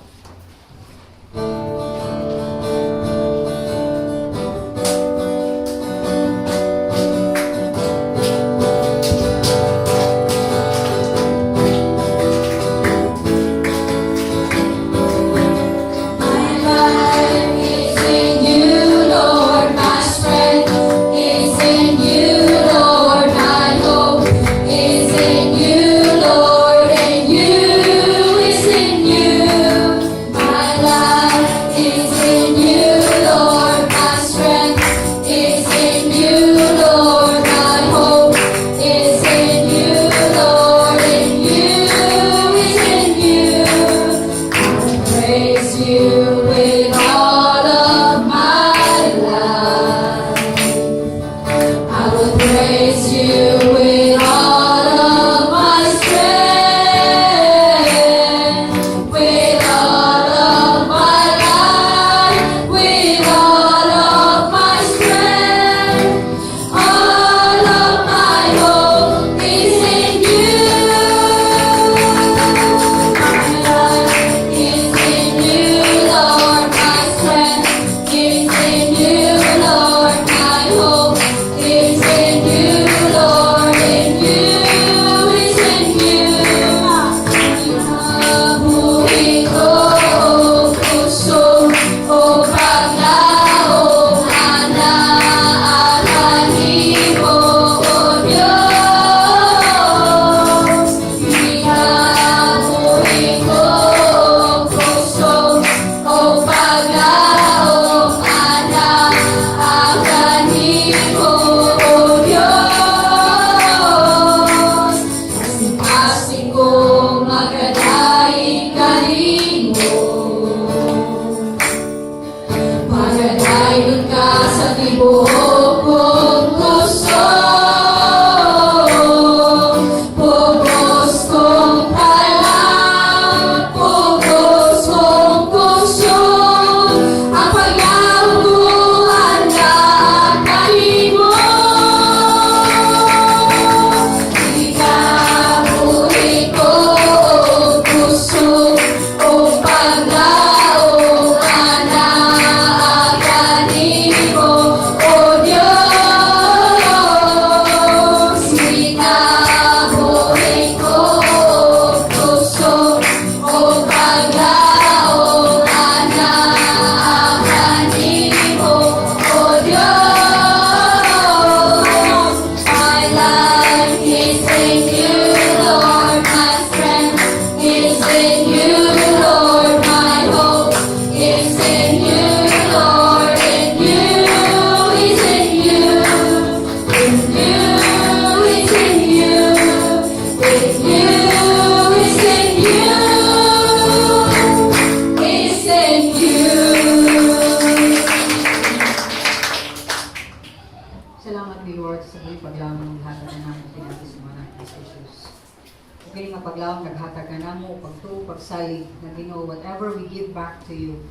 [SPEAKER 2] kini nga paglawom naghatag ka namo pagtuo pagsalig na Ginoo, whatever we give back to you,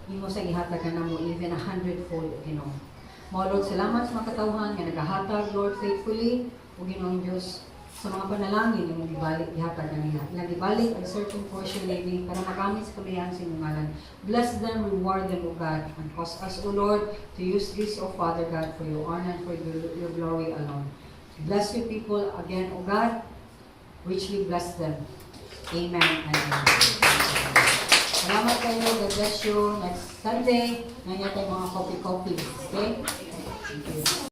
[SPEAKER 2] imo sa ihatag ka namo even 100-fold, Ginoo. Mao Lord, salamat sa mga katawhan nga nagahatag Lord faithfully o Ginoong Dios sa mga panalangin yung gibalik ihatag kanila. Nagibalik ang certain portion maybe para magamit sa kamayan sa inyong ngalan. Bless them, reward them, O God, and cause us, O Lord, to use this, O Father God, for your honor and for your glory alone. Bless your people again, O God. Richly bless them. Amen and amen. Salamat kayo. God bless you. Next Sunday, nangyay tayo mga coffee. Okay? Thank you.